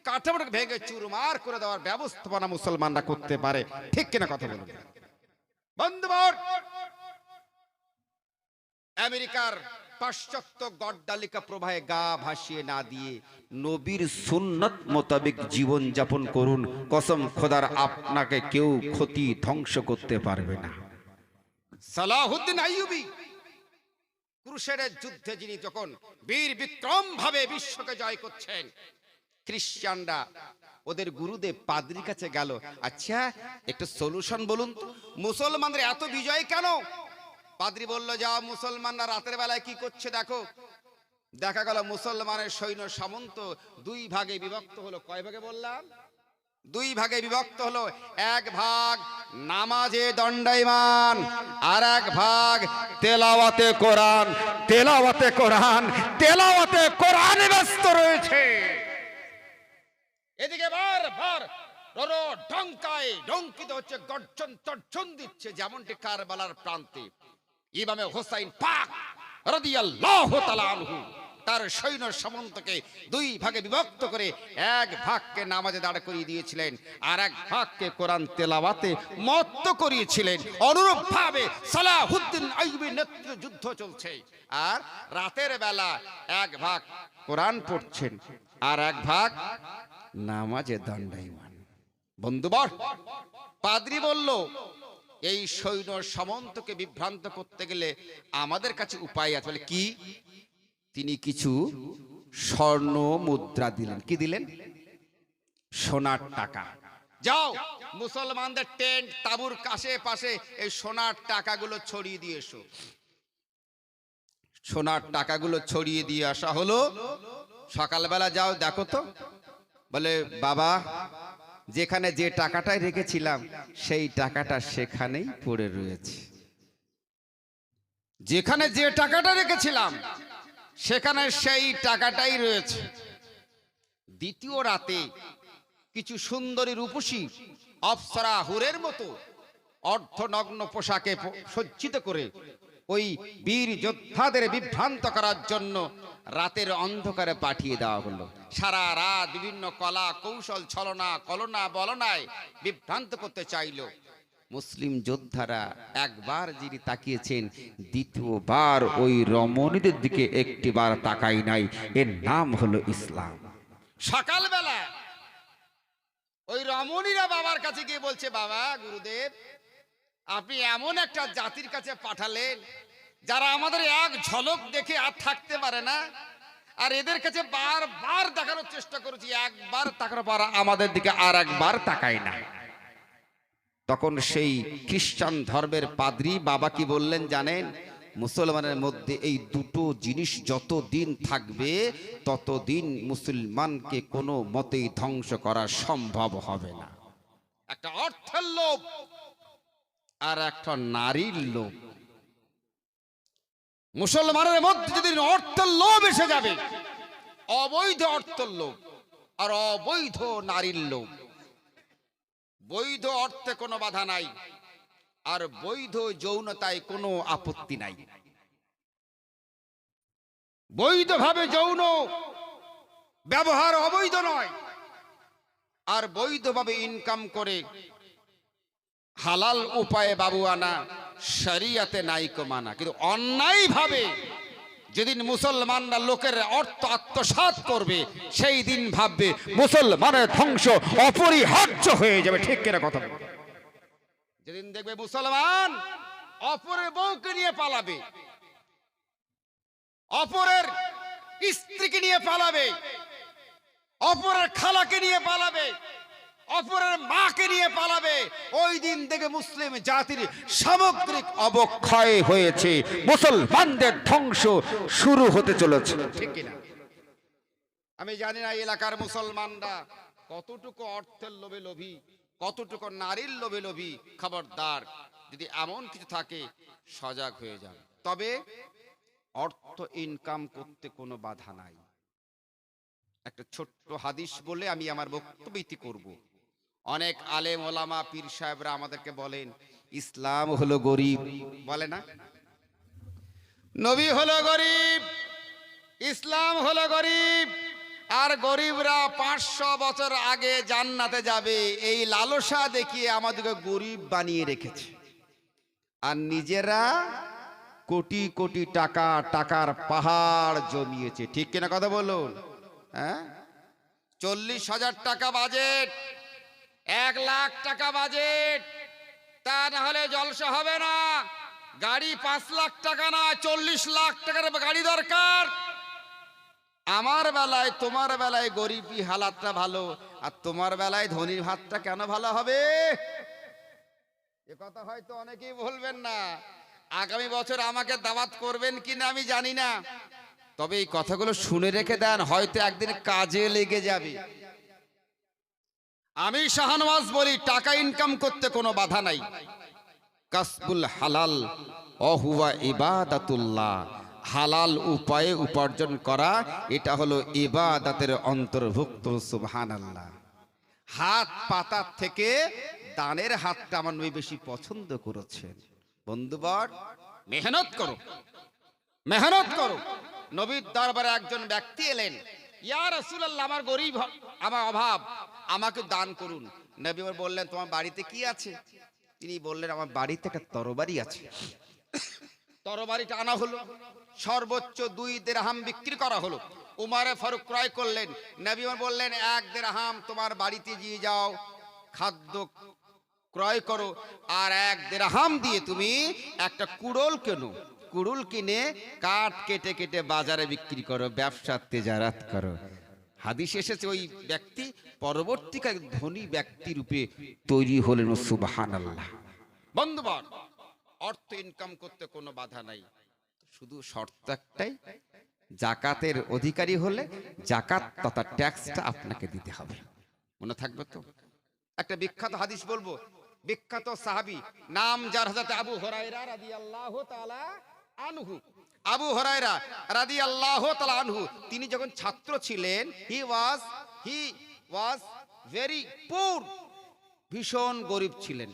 কাঠামোটাকে ভেঙে চুরমার করে দেওয়ার ব্যবস্থাপনা মুসলমানরা করতে পারে, ঠিক কিনা কথা বলুন? বন্ধুবর, আমেরিকার পাশ্চাত্য গড্ডালিকা প্রবাহে গা ভাসিয়ে না দিয়ে নবীর সুন্নত মোতাবেক জীবন যাপন করুন। কসম খোদার, আপনাকে কেউ ক্ষতি ধ্বংস করতে পারবে না। সালাহুদ্দিন আইয়ুবী ক্রুসেডের যুদ্ধে যিনি যখন বীর বিক্রম ভাবে বিশ্বকে জয় করছেন, খ্রিস্টানরা ওদের গুরুদেব পাদ্রির কাছে গেল, আচ্ছা একটু সলিউশন বলুন তো, মুসলমানদের এত বিজয় কেন? পাদ্রি বলল, যাও মুসলমানরা রাতের বেলায় কি করছে দেখো। দেখা গেল মুসলমানের সৈন্য সামন্ত দুই ভাগে বিভক্ত হলো। কয় ভাগে বললাম? দুই ভাগে বিভক্ত হলো। এক ভাগ নামাজে দণ্ডায়মান, আর এক ভাগ তেলাওয়াতে কোরআন, তেলাওয়াতে কোরআন, তেলাওয়াতে কোরআন ব্যস্ত রয়েছে। এদিকে বারবার ডঙ্কায় ডঙ্কিত হচ্ছে, গর্জন তর্জন দিচ্ছে, যেমনটি কারবালার প্রান্তে ইমামে হোসাইন পাক রাদিয়াল্লাহু তাআলা আনহু তার সৈন্য সামন্তকে দুই ভাগে বিভক্ত করে এক ভাগকে নামাজে দাঁড় করিয়ে দিয়েছিলেন, আর এক ভাগকে কোরআন তেলাওয়াতে মত্ত করিয়েছিলেন। অনুরূপ ভাবে সালাহুদ্দিন আইয়ুবীর নেতৃত্বে যুদ্ধ চলছে, আর রাতের বেলা এক ভাগ কোরআন পড়ছেন আর এক ভাগ নামাজে দণ্ডায়মান। বন্ধুবর, পাদ্রী বলল, এই সৈন্য সামন্তকে বিভ্রান্ত করতে গেলে আমাদের কাছে উপায় আছে। বলে কি? তিনি কিছু স্বর্ণ মুদ্রা দিলেন। কি দিলেন? সোনার টাকা। যাও মুসলমানদের টেন্ট তাঁবুর কাছে পাশে এই সোনার টাকাগুলো ছড়িয়ে দিয়ে এসো। সোনার টাকাগুলো ছড়িয়ে দিয়ে আসা হলো। সকালবেলা যাও দেখো তো। বলে, বাবা, যেখানে যে টাকাটাই রেখেছিলাম সেই টাকাটা সেখানেই পড়ে রয়েছে। যেখানে যে টাকাটা রেখেছিলাম সেখানে সেই টাকাটাই রয়েছে। দ্বিতীয় রাতে কিছু সুন্দরী রূপসী অপ্সরা হুরের মতো অর্ধনগ্ন পোশাকে সজ্জিত করে ওই বীর যোদ্ধাদের বিভ্রান্ত করার জন্য রাতের অন্ধকারে পাঠিয়ে দেওয়া হলো। সারা রাত বিভিন্ন কলা কৌশল ছলনা কলনা বলনায় বিভ্রান্ত করতে চাইল। মুসলিম যোদ্ধারা একবার যিনি তাকিয়েছেন, দ্বিতীয়বার ওই রমণীদের দিকে একটিবার তাকাই নাই। এর নাম হলো ইসলাম। সকালবেলা ওই রমণীরা বাবার কাছে গিয়ে বলছে, বাবা গুরুদেব, আপনি এমন একটা জাতির কাছে পাঠালেন যারা আমাদের এক ঝলক দেখে আর থাকতে পারে না, আর এদের কাছে বারবার দেখানোর চেষ্টা করেছি, একবার তাকানোর পর আমাদের দিকে আর একবার তাকায় না। তখন সেই খ্রিস্টান ধর্মের পাদ্রী বাবা কি বললেন জানেন? মুসলমানের মধ্যে এই দুটো জিনিস যতদিন থাকবে ততদিন মুসলমানকে কোনো মতেই ধ্বংস করা সম্ভব হবে না। একটা অর্থের লোভ আর একটা নারীর লোভ। মুসলমানের মধ্যে যদি অর্থের লোভ এসে যাবে, অবৈধ অর্থের লোভ আর অবৈধ নারীর লোভ। বৈধ অর্থে কোনো বাধা নাই, আর বৈধ যৌনতায় কোনো আপত্তি নাই। বৈধভাবে যৌন ব্যবহার অবৈধ নয়, আর বৈধভাবে ইনকাম করে হালাল উপায়ে বাবু আনা শরিয়াতে নাইকো মানা। কিন্তু অন্যায় ভাবে যেদিন মুসলমানরা লোকের অর্থ আত্মসাৎ করবে, সেই দিন ভাববে মুসলমানের ধ্বংস অপরিহার্য হয়ে যাবে। ঠিক কিনা কথা? যেদিন দেখবে মুসলমান অপরের বউকে নিয়ে পালাবে, অপরের স্ত্রীকে নিয়ে পালাবে, অপরের খালাকে নিয়ে পালাবে, অপরের মাকে নিয়ে পালাবে, ওই দিন থেকে মুসলিম জাতির সামগ্রিক অবক্ষয় হয়েছে, মুসলমানদের ধ্বংস শুরু হতে চলেছে। ঠিক কিনা? আমি জানি না এলাকার মুসলমানরা কতটুকু অর্থের লোভে লোভী, কতটুকু নারীর লোভে লোভী। খবরদার, যদি এমন কিছু থাকে সজাগ হয়ে যান। তবে অর্থ ইনকাম করতে কোনো বাধা নাই। একটা ছোট্ট হাদিস বলে আমি আমার বক্তব্য ইতি করব। অনেক আলেম ওলামা পীর সাহেবরা আমাদেরকে বলেন ইসলাম হলো গরিব, বলে না? নবী হলো গরিব, ইসলাম হলো গরিব, আর গরিবরা 500 বছর আগে জান্নাতে যাবে, এই লালসা দেখিয়ে আমাদেরকে গরিব বানিয়ে রেখেছে। আর নিজেরা কোটি কোটি টাকা, টাকার পাহাড় জমিয়েছে। ঠিক কিনা কথা বলুন? হ্যাঁ, 40,000 টাকা বাজেট, 1 লাখ টাকা বাজেট, তা না হলে জলসা হবে না। গাড়ি 5 লাখ টাকা না 40 লাখ টাকার গাড়ি দরকার। আমার বেলায় তোমার বেলায় গরিবী হালাতটা ভালো, আর তোমার বেলায় ধনীর ভাতটা কেন ভালো হবে? এ কথা হয়তো অনেকেই বলবেন না। আগামী বছর আমাকে দাওয়াত করবেন কিনা আমি জানি না, তবে এই কথাগুলো শুনে রেখে দেন, হয়তো একদিন কাজে লেগে যাবে। আমি শাহনওয়াজ বলি, টাকা ইনকাম করতে কোনো বাধা নাই। কাসবুল হালাল অহুয়া ইবাদাতুল্লাহ, হালাল উপায়ে উপার্জন করা এটা হলো ইবাদতের অন্তর্ভুক্ত। সুবহানাল্লাহ। হাত পাতার থেকে দানের হাতটা আমার নবী বেশি পছন্দ করেছেন। বন্ধুবর, মেহনত করো, মেহনত করো। নবীর দরবারে একজন ব্যক্তি এলেন, ইয়া রাসূলুল্লাহ, আমার গরিব, আমার অভাব, আমাকে দান করুন। নবী বললেন, তোমার বাড়িতে কি আছে? তিনি বললেন, আমার বাড়িতে একটা তরবারি আছে। তরবারিটা আনা হলো, সর্বোচ্চ 2 দিরহাম বিক্রি করা হলো। উমারে ফারুক ক্রয় করলেন। নবী বললেন, 1 দিরহাম তোমার বাড়িতে দিয়ে যাও, খাদ্য ক্রয় করো, আর 1 দিরহাম দিয়ে তুমি একটা কুড়োল কেনো। কুড়ুল কিনে কাঠ কেটে কেটে বাজারে বিক্রি করো, ব্যবসা তেজারাত করো। হাদিস এসেছে, ওই ব্যক্তি পরবর্তীকালে ধনী ব্যক্তি রূপে তৈরি হলেন। সুবহানাল্লাহ। বন্ধুগণ, অর্থ ইনকাম করতে কোনো বাধা নাই, শুধু শর্ত একটাই, জাকাতের অধিকারী হলে জাকাত তথা ট্যাক্সটা আপনাকে দিতে হবে। মনে থাকবে তো? একটা বিখ্যাত হাদিস বলবো, বিখ্যাত সাহাবী, নাম যার হযরত আবু হুরায়রা রাদিয়াল্লাহু তাআলা আনহু। আবু হুরায়রা রাদিয়াল্লাহু তাআলা আনহু, তিনি যখন ছাত্র ছিলেন, হি ওয়াজ ভেরি পুর, ভীষণ গরিব ছিলেন,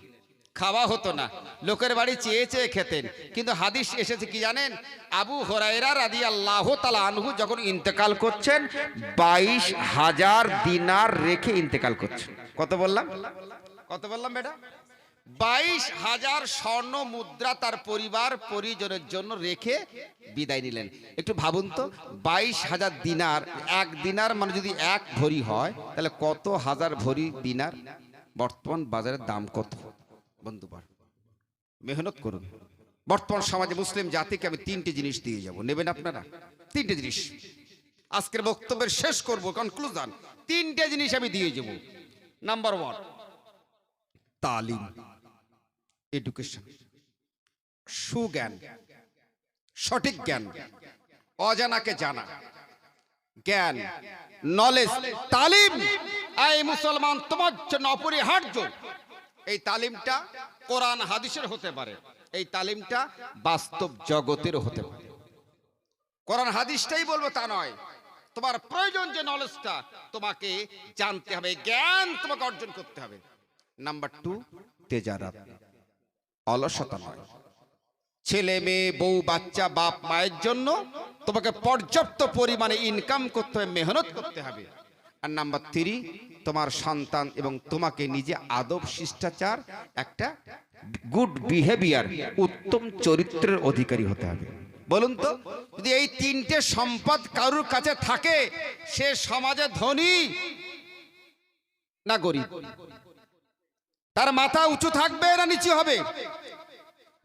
খাওয়া হতো না, লোকের বাড়ি চেয়ে চেয়ে খেতেন। কিন্তু হাদিস এসেছে কি জানেন? আবু হুরায়রা রাদিয়াল্লাহু তাআলা আনহু যখন ইন্তেকাল করছেন, 22,000 দিনার রেখে ইন্তেকাল করছেন। কত বললাম? কত বললাম বেটা? 22,000 স্বর্ণ মুদ্রা তার পরিবার পরিজনের জন্য রেখে বিদায় নিলেন। একটু ভাবুন তো, 22,000 দিনার, 1 দিনার মানে যদি 1 ভরি হয়, তাহলে কত হাজার ভরি দিনার? বর্তমান বাজারের দাম কত? বন্ধুবার, মেহনত করুন। বর্তমান সমাজে মুসলিম জাতিকে আমি 3টে জিনিস দিয়ে যাব, নেবেন আপনারা? 3টে জিনিস আজকের বক্তব্যের শেষ করব, কনক্লুশন। 3টে জিনিস আমি দিয়ে যাব। নাম্বার 1, তালিম, এডুকেশন, সুজ্ঞান, সঠিক জ্ঞান, অজানাকে জানা, জ্ঞান, নলেজ, তালিম। এই মুসলমান, তোমার জন্য অপরিহার্য। এই তালিমটা কোরআন হাদিসের হতে পারে, এই তালিমটা বাস্তব জগতের হতে পারে। কোরআন হাদিসটাই বলবো তা নয়, তোমার প্রয়োজন যে নলেজটা তোমাকে জানতে হবে, জ্ঞান তোমাকে অর্জন করতে হবে। নাম্বার 2, তেজারাত, অলসতা নয়। ছেলে মেয়ে, বউ বাচ্চা, বাপ মায়ের জন্য তোমাকে পর্যাপ্ত পরিমাণে ইনকাম করতে হবে, মেহনত করতে হবে। আর নাম্বার 3, তোমার সন্তান এবং তোমাকে নিজে আদব শিষ্টাচার, একটা গুড বিহেভিয়ার, উত্তম চরিত্রের অধিকারী হতে হবে। বলুন তো, যদি এই 3টে সম্পদ কারুর কাছে থাকে, সে সমাজে ধনী না গরিব? তার মাথা উঁচু থাকবে না নিচু হবে?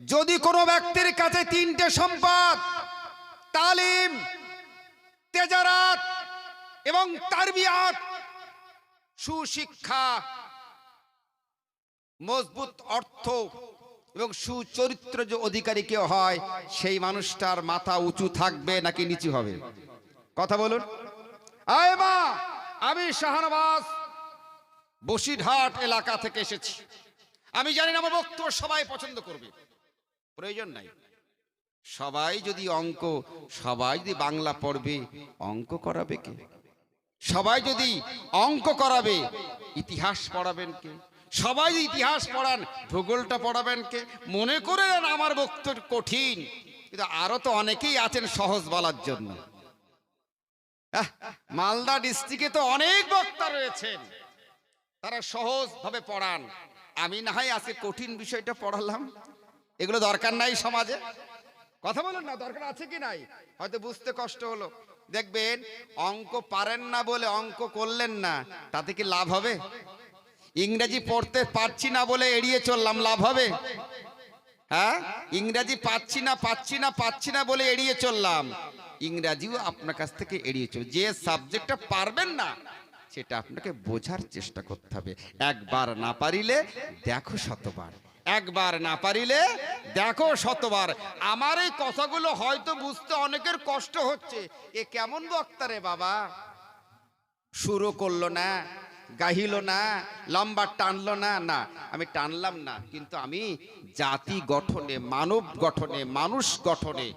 যদি কোনো ব্যক্তির কাছে 3টে সম্পদ, তালিম, তেজারাত এবং তারবিয়াত, সুশিক্ষা, মজবুত অর্থ এবং সুচরিত্র যে অধিকারী কেউ হয়, সেই মানুষটার মাথা উঁচু থাকবে নাকি নিচু হবে? কথা বলুন। আয় মা, আমি শাহনওয়াজ বসিরহাট এলাকা থেকে এসেছি। আমি জানি না আমার বক্তব্য সবাই পছন্দ করবে, প্রয়োজন নাই। সবাই যদি বাংলা পড়বে, অঙ্ক করাবে কে? সবাই যদি অঙ্ক করাবে, ইতিহাস পড়াবেন কে? সবাই যদি ইতিহাস পড়ান, ভূগোলটা পড়াবেন কে? মনে করেন আমার বক্তব্য কঠিন, কিন্তু আরো তো অনেকেই আছেন সহজ বলার জন্য। মালদা ডিস্ট্রিক্টে তো অনেক বক্তা রয়েছেন, তারা সহজ ভাবে পড়ান। আমি না হয় আজকে কঠিন বিষয়টা পড়ালাম, এগুলো দরকার নাই সমাজে। কথা বলুন না, দরকার আছে কি নাই? হয়তো বুঝতে কষ্ট হলো। দেখবেন, অঙ্ক পারেন না বলে অঙ্ক করলেন না, তাতে কি লাভ হবে? ইংরেজি পড়তে পারছি না বলে এড়িয়ে চললাম, লাভ হবে? হ্যাঁ, ইংরাজি পাচ্ছি না বলে এড়িয়ে চললাম। ইংরাজিও আপনার কাছ থেকে এড়িয়ে চল। যে সাবজেক্টটা পারবেন না সেটা আপনাকে বোঝার চেষ্টা করতে হবে। একবার না পারিলে দেখো শতবার, একবার না পারিলে দেখো শতবার। আমার এই কথাগুলো হয়তো বুঝতে অনেকের কষ্ট হচ্ছে। এ কেমন বক্তা রে বাবা, শুরু করলো না, গাহিল না, লম্বা টানলো না। না, আমি টানলাম না, কিন্তু আমি জাতি গঠনে, মানব গঠনে, মানুষ গঠনে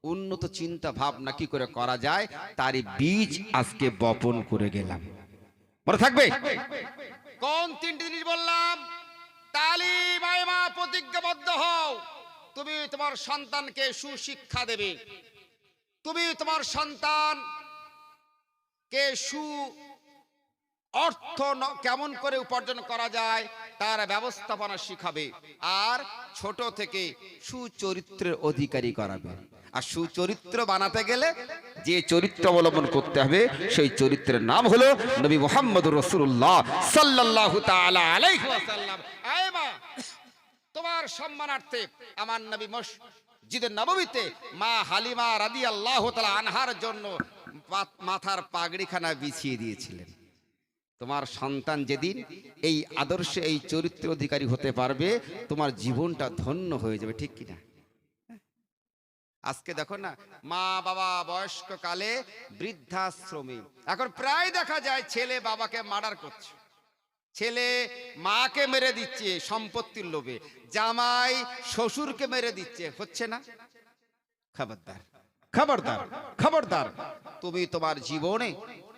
উন্নত চিন্তা ভাবনা কি করে করা যায় তারই বীজ আজকে বপন করে গেলাম। মনে থাকবে কোন তিনটি জিনিস বললাম? তালিম, আইমা, প্রতিজ্ঞাবদ্ধ হও। তুমি তোমার সন্তানকে সুশিক্ষা দেবে, তুমি তোমার সন্তানকে অর্থ কেমন করে উপার্জন করা যায় তার ব্যবস্থাপনা শিখাবে, আর ছোট থেকে সুচরিত্রের অধিকারী করাবে। আর সুচরিত্র বানাতে গেলে যে চরিত্র অবলম্বন করতে হবে সেই চরিত্রের নাম হলো নবী মুহাম্মদুর রাসূলুল্লাহ সাল্লাল্লাহু তাআলা আলাইহি ওয়াসাল্লাম। আয় মা, তোমার সম্মানার্থে আমার নবী মসজিদে নববীতে মা হালিমা রাদিয়াল্লাহু তাআলা আনহার জন্য মাথার পাগড়িখানা বিছিয়ে দিয়েছিলেন। তোমার সন্তান যেদিন এই আদর্শে, এই চরিত্রের অধিকারী হতে পারবে, তোমার জীবনটা ধন্য হয়ে যাবে। ঠিক কিনা? আজকে দেখো না, মা বাবা বয়স্ক কালে বৃদ্ধাশ্রমে এখন প্রায় দেখা যায় ছেলে বাবাকে মার্ডার করছে, ছেলে মাকে মেরে দিচ্ছে সম্পত্তির লোভে, জামাই শ্বশুরকে মেরে দিচ্ছে। হচ্ছে না? খবরদার, খবরদার, খবরদার। তুমি তোমার জীবনে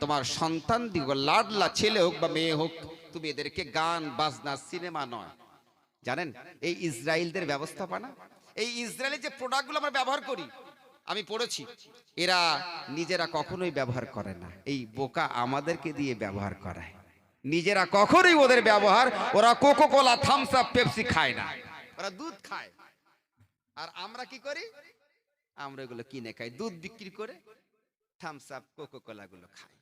তোমার সন্তান দিগ, লাডলা ছেলে হোক বা মেয়ে হোক, তুমি এদেরকে গান বাজনা, সিনেমা নয়, জানেন এই ইসরায়েলদের ব্যবস্থাপনা, এই ইসরায়েলের যে প্রোডাক্টগুলো আমরা ব্যবহার করি, আমি পড়েছি এরা নিজেরা কখনোই ব্যবহার করে না, এই বোকা আমাদেরকে দিয়ে ব্যবহার করায়। নিজেরা কখনোই ওদের ব্যবহার, ওরা Coca Cola, Thums up, Pepsi খায় না, ওরা দুধ খায়। আর আমরা কি করি? আমরা এগুলো কিনে খাই, দুধ বিক্রি করে থামস আপ, কোকো কোলা গুলো খাই।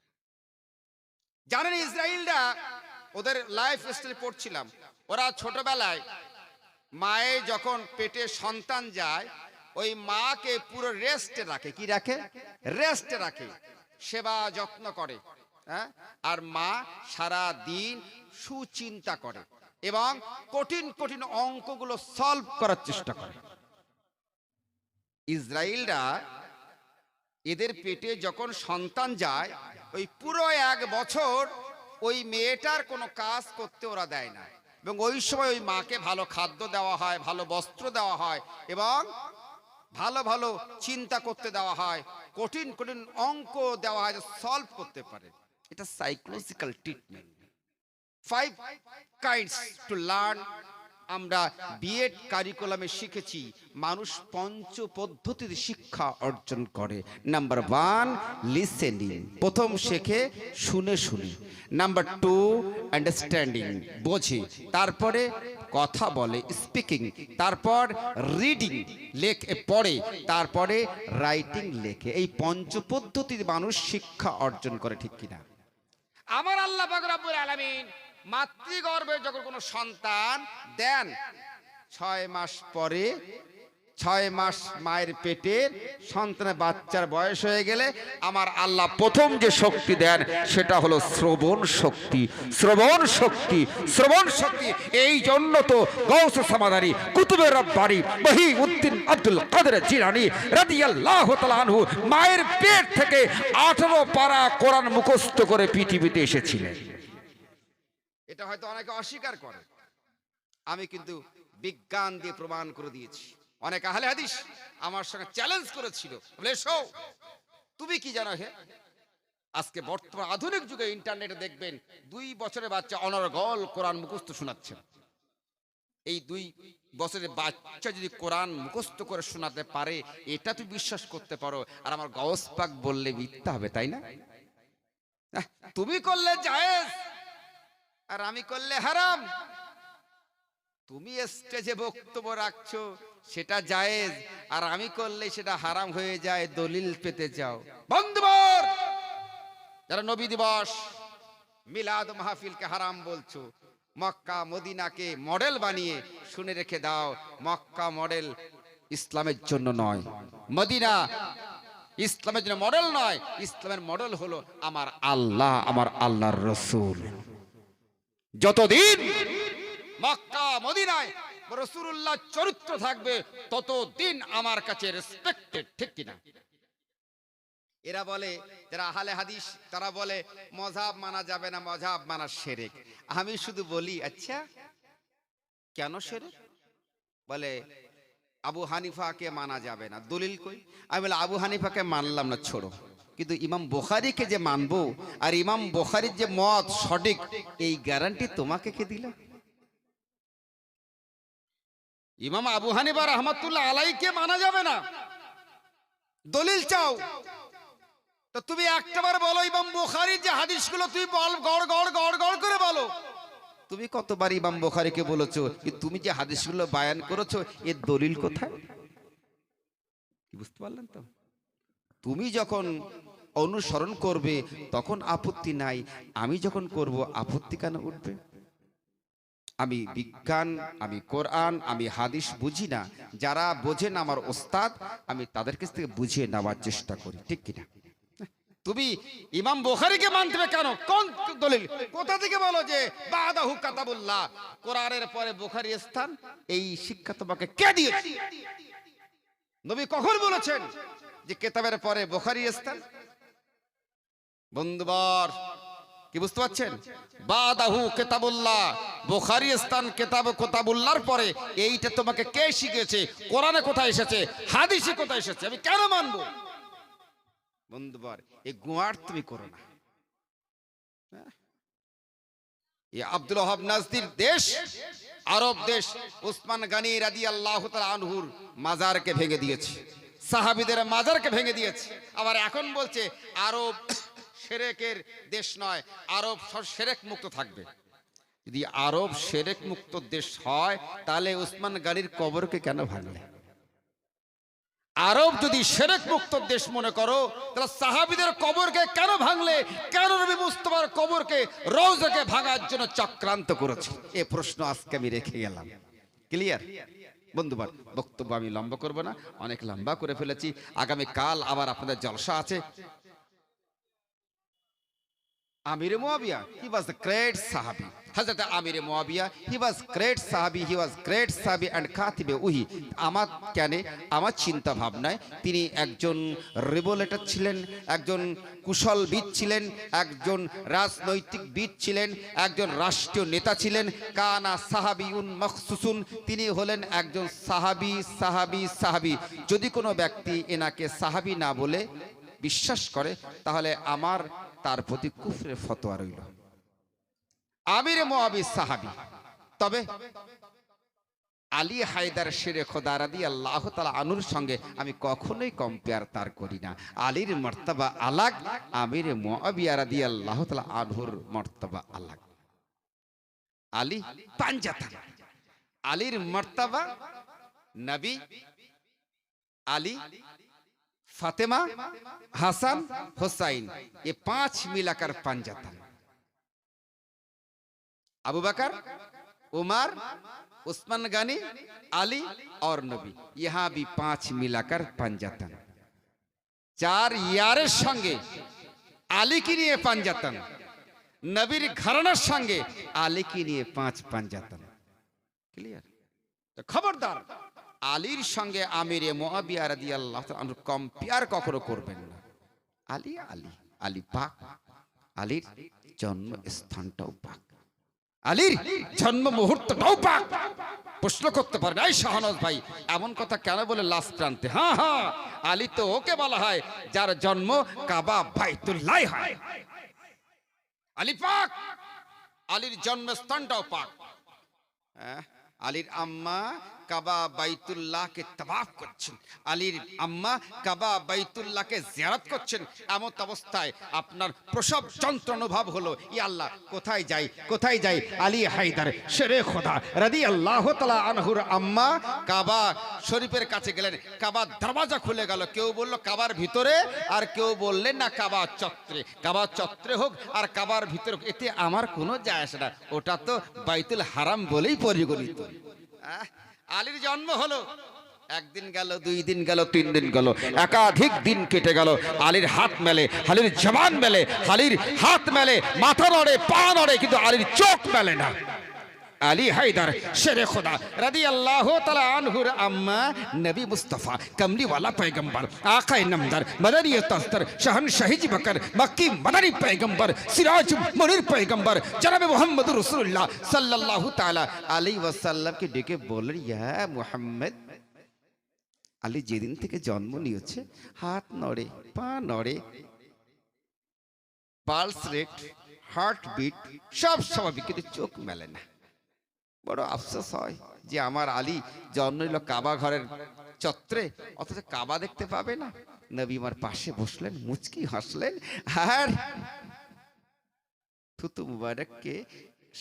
জানেন ইসরায়েলরা, ওদের লাইফ স্টাইল পড়ছিলাম, ওরা ছোটবেলায় মায়ে যখন পেটে সন্তান যায়, ওই মাকে পুরো রেস্টে রাখে। কি রাখে? রেস্টে রাখে, সেবা যত্ন করে। হ্যাঁ, আর মা সারা দিন সুচিন্তা করে এবং কঠিন কঠিন অঙ্কগুলো সলভ করার চেষ্টা করে। ইসরায়েলরা এদের পেটে যখন সন্তান যায়, ওই পুরো 1 বছর ওই মেয়েটার কোনো কাজ করতে ওরা দেয় না, এবং ওই সময় ওই মাকে ভালো খাদ্য দেওয়া হয়, ভালো বস্ত্র দেওয়া হয় এবং ভালো ভালো চিন্তা করতে দেওয়া হয়, কঠিন কঠিন অঙ্ক দেওয়া হয় সলভ করতে পারে। এটা psychological treatment. 5 kinds to learn. আমরা বিএড কারিকুলামে শিখেছি মানুষ 5 পদ্ধতিতে শিক্ষা অর্জন করে। নাম্বার 1 লিসেনিং, প্রথম শেখে শুনে শুনে। নাম্বার 2 আন্ডারস্ট্যান্ডিং, বোঝে। তারপরে কথা বলে, স্পিকিং। তারপর রিডিং, লেখে, পড়ে। তারপরে রাইটিং, লেখে। এই 5 পদ্ধতিতে মানুষ শিক্ষা অর্জন করে। ঠিক কিনা? আমার আল্লাহ পাক রব্বুল আলামিন মাতৃগর্ভে যখন কোনো সন্তান দেন, 6 মাস পরে, 6 মাস মায়ের পেটের সন্তানের বাচ্চার বয়স হয়ে গেলে আমার আল্লাহ প্রথম যে শক্তি দেন সেটা হলো শ্রবণ শক্তি। শ্রবণ শক্তি, শ্রবণ শক্তি। এই জন্য তো গৌস সামাদানি, কুতুবে রব্বানি, মহিউদ্দিন আব্দুল কাদের জিলানী রাদিয়াল্লাহু তাআলা আনহু মায়ের পেট থেকে 18 পারা কোরআন মুখস্থ করে পৃথিবীতে এসেছিলেন। এটা হয়তো অনেকে অস্বীকার করে, আমি কিন্তু বিজ্ঞান দিয়ে প্রমাণ করে দিয়েছি। অনেক আহলে হাদিস আমার সঙ্গে চ্যালেঞ্জ করেছিল, বলে এসো তুমি কি জানো? হে, আজকে বর্তমান আধুনিক যুগে ইন্টারনেটে দেখবেন 2 বছরের বাচ্চা অনর্গল কোরআন মুখস্থ শোনাচ্ছে। এই 2 বছরের বাচ্চা যদি কোরআন মুখস্থ করে শোনাতে পারে, এটা তুমি বিশ্বাস করতে পারো? আর আমার গৌস পাক বললে মিথ্যা হবে, তাই না? তুমি করলে জায়েজ আর আমি করলে হারাম। তুমি স্টেজে বক্তব্য রাখছো সেটা জায়েজ, আর আমি করলে সেটা হারাম হয়ে যায়, দলিল পেতে চাও। বন্ধুবর, যারা নবী দিবস, মিলাদ মাহফিলকে হারাম বলছো, মক্কা মদিনাকে মডেল বানিয়ে শুনে রেখে দাও, মক্কা মডেল ইসলামের জন্য নয়, মদিনা ইসলামের জন্য মডেল নয়। ইসলামের মডেল হলো আমার আল্লাহ, আমার আল্লাহর রসুল। যতদিন মক্কা মদিনায় রাসূলুল্লাহ চরিত্র থাকবে ততদিন আমার কাছে রেসপেক্টেড, ঠিক কিনা? এরা বলে, যারা আহলে হাদিস, তারা বলে মযহাব মানা যাবে না, মযহাব মানা শিরক। আমি শুধু বলি, আচ্ছা কেন শিরক? বলে আবু হানিফাকে মানা যাবে না, দলিল কই? আমি বলে আবু হানিফাকে মানলাম না, ছোড়ো, কিন্তু ইমাম বুখারীকে যে মানবো আর ইমাম বুখারীর যে মত সঠিক, এই গ্যারান্টি তোমাকে কে দিল? ইমাম আবু হানিফা রাহমাতুল্লাহ আলাইহিকে মানা যাবে না, দলিল চাও তো তুমি একটাবার বলো ইমাম বুখারীর যে হাদিসগুলো তুমি বল, গড় গড় গড় গড় করে বলো। তুমি কতবার ইমাম বুখারীকে বলেছো, তুমি যে হাদিসগুলো বায়ান করেছো এর দলিল কোথায়? কি বুঝতে পারলেন তো? তুমি যখন অনুসরণ করবে তখন আপত্তি নাই, আমি যখন করব আপত্তি কেন উঠবে? আমি বিজ্ঞান, আমি কোরআন, আমি হাদিস বুঝি না, যারা বোঝেন আমার ওস্তাদ, আমি তাদের কাছ থেকে বুঝিয়ে নেওয়ার চেষ্টা করি, ঠিক কিনা? তুমি ইমাম বুখারীকে মানতে কেন? কোন দলিল? কোথা থেকে বলো যে বাদাহু কাতাবুল্লাহ, কোরআনের পরে বুখারী স্থান? এই শিক্ষা তোমাকে কে দিয়েছে? নবী কখন বলেছেন যে কিতাবের পরে বুখারী স্থান? বন্ধুবর, কি বুঝতে পারছেন? বাদাহু কিতাবুল্লাহ, বুখারী স্থান কিতাবুল্লাহর পরে, এইটা তোমাকে কে শিখিয়েছে? কোরআনে কোথায় এসেছে? হাদিসে কোথায় এসেছে? আমি কেন মানবো? বন্ধুবর, এই গুয়ার তুমি করো না। এই আব্দুল ওয়াহাব নাজদির দেশ, আরব দেশ, উসমান গনি রাদিয়াল্লাহু তাআলা আনহুর মাজারকে ভেঙে দিয়েছে, সাহাবীদের মাজারকে ভেঙে দিয়েছে। আবার এখন বলছে আরব শিরকের দেশ নয়, আরব শিরক মুক্ত থাকবে। যদি আরব শিরক মুক্ত দেশ হয় তাহলে উসমান গনির কবরকে কেন ভাঙলে? আরব যদি শিরক মুক্ত দেশ মনে করো তাহলে সাহাবীদের কবরকে কেন ভাঙলে? কেন নবী মুস্তাফার কবরকে, রওজাকে ভাঙার জন্য চক্রান্ত করেছে? এই প্রশ্ন আজকে আমি রেখে গেলাম। ক্লিয়ার বন্ধুবার? বক্তব্য আমি লম্বা করব না, অনেক লম্বা করে ফেলেছি। আগামী কাল আবার আপনাদের জলসা আছে। Amir Muawiyah, he was the great Sahabi. Hazrat Amir Muawiyah, he was great Sahabi, he was great Sahabi and Khatib Uhi. আমার কেনে, আমার চিন্তা ভাবনায় তিনি একজন রেভোলেটর ছিলেন, একজন কুশলবিদ ছিলেন, একজন রাজনৈতিকবিদ ছিলেন, একজন রাষ্ট্রীয় নেতা ছিলেন। কানা সাহাবিউন মখসুসুন, তিনি হলেন একজন সাহাবি, সাহাবি, সাহাবি। যদি কোনো ব্যক্তি এনাকে সাহাবি না বলে বিশ্বাস করে তাহলে আমার তার প্রতি কুফরের ফতোয়া রইল। আমির মুআবিয়া সাহাবী, তবে আলী হায়দার শেরে খোদা রাদিয়াল্লাহু তাআলা আনহুর সঙ্গে আমি কখনোই কম্পেয়ার তার করি না। আলীর মর্তবা আলাগ, আমির মুআবিয়া রাদিয়াল্লাহু তাআলা আনহুর মর্তবা আলাগ। আলী পাঞ্জাতান, আলীর মর্তবা নবী, আলী, फातिमा, हसन, हुसैन, ये 5 मिलाकर पंजातन। अबू बकर, उमर, उस्मान गनी, अली और नबी, यहाँ भी 5 मिलाकर पंजातन। 4 यारेर संगे आली की निये पंजातन, नबीर घरानार संगे आली की निये 5 पंजातन। क्लियर? तो खबरदार আলীর সঙ্গে আমিরে মুআবিয়া রাদিয়াল্লাহু তাআলা আনহু কম্পেয়ার কখনো করবেন না। আলী আলী, আলী পাক, আলীর জন্ম স্থানটাও পাক, আলীর জন্ম মুহূর্তটাও পাক। প্রশ্ন করতে পারেন, এই শাহনওয়াজ ভাই এমন কথা কেন বলে লাস্ট প্রান্তে? হ্যাঁ হ্যাঁ, আলী তো ওকে বলা হয় যার জন্ম কাবা বাইতুল্লাহ হয়। আলী পাক, আলীর জন্মস্থানটাও পাক। আলীর আম্মা কাবা বাইতুল্লাহকে তাওয়াফ করছেন, আলীর আম্মা কাবা বাইতুল্লাহকে জিয়ারত করছেন। এমন অবস্থায় আপনার প্রসব যন্ত্র অনুভব হলো, ই আল্লাহ কোথায় যাই কোথায় যাই। আলী হায়দার শেরে খোদা রাদিয়াল্লাহু তাআলা আনহুর আম্মা কাবা শরীফের কাছে গেলেন, কাবার দরওয়াজা খুলে গেল। কেউ বলল কাবার ভিতরে, আর কেউ বললেন না কাবা চত্বরে। কাবা চত্বরে হোক আর কাবার ভিতরে হোক, এতে আমার কোনো যায় আসে না, ওটা তো বাইতুল হারাম বলেই পরিগণিত। আলীর জন্ম হলো, একদিন গেল, 2 দিন গেল, 3 দিন গেল, একাধিক দিন কেটে গেল। আলীর হাত মেলে, আলীর জবান মেলে, আলীর হাত মেলে, মাথা নড়ে, পা নড়ে, কিন্তু আলীর চোখ মেলে না। আলী হায়দার শেরে খোদা রাদিয়াল্লাহু তাআলা আনহুর আম্মা নবী মুস্তাফা কমলিওয়ালা পয়গম্বর আকায়ে নামদার মদনিয়ত তাস্তার শাহনশাহ বকর মক্কি মদনী পয়গম্বর সিরাজ মুনির পয়গম্বর জনাবে মুহাম্মদুর রাসূলুল্লাহ সাল্লাল্লাহু তাআলা আলাইহি ওয়াসাল্লামকে ডেকে বললেন, ইয়া মুহাম্মদ, আলী যেদিন থেকে জন্ম নিয়েছে হাত নড়ে, পা নড়ে, পালস রেট, হার্টবিট সব স্বাভাবিক, কিন্তু চোখ মেলে না। বড় আফসোস হয় যে আমার আলী জন্ম নিল কাবা ঘরের চত্বরে, অথচ কাবা দেখতে পাবে না। নবী আমার পাশে বসলেন, মুচকি হাসলেন, আর থুতু মুবারককে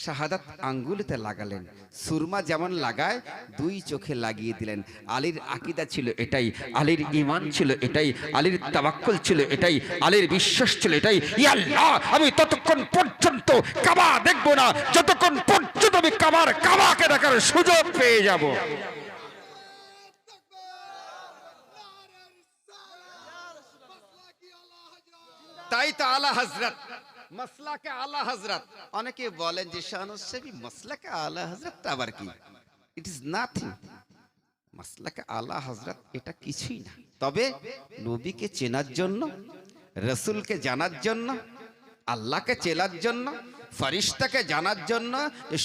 শাহাদাত আঙ্গুলিতে লাগালেন। সুরমা যেমন লাগায় 2 চোখে লাগিয়ে দিলেন। আলীর আকীদা ছিল এটাই, আলীর ঈমান ছিল এটাই, আলীর তাওয়াক্কুল ছিল এটাই, আলীর বিশ্বাস ছিল এটাই, ইয়া আল্লাহ, আমি ততক্ষণ পর্যন্ত কাবা দেখব না যতক্ষণ পর্যন্ত আমি কাবাকে দেখার সুযোগ পেয়ে যাব। তাই তো আলা হযরত, মাসলাকে আলা হযরত। অনেকে বলেন যে শাহনশাহী মাসলাকে আলা হযরত আবার কি? It is nothing. মাসলাকে আলা হযরত এটা কিছুই না। তবে নবীকে চেনার জন্য, রাসূলকে জানার জন্য, আল্লাহকে চেনার জন্য, ফেরেশতাকে জানার জন্য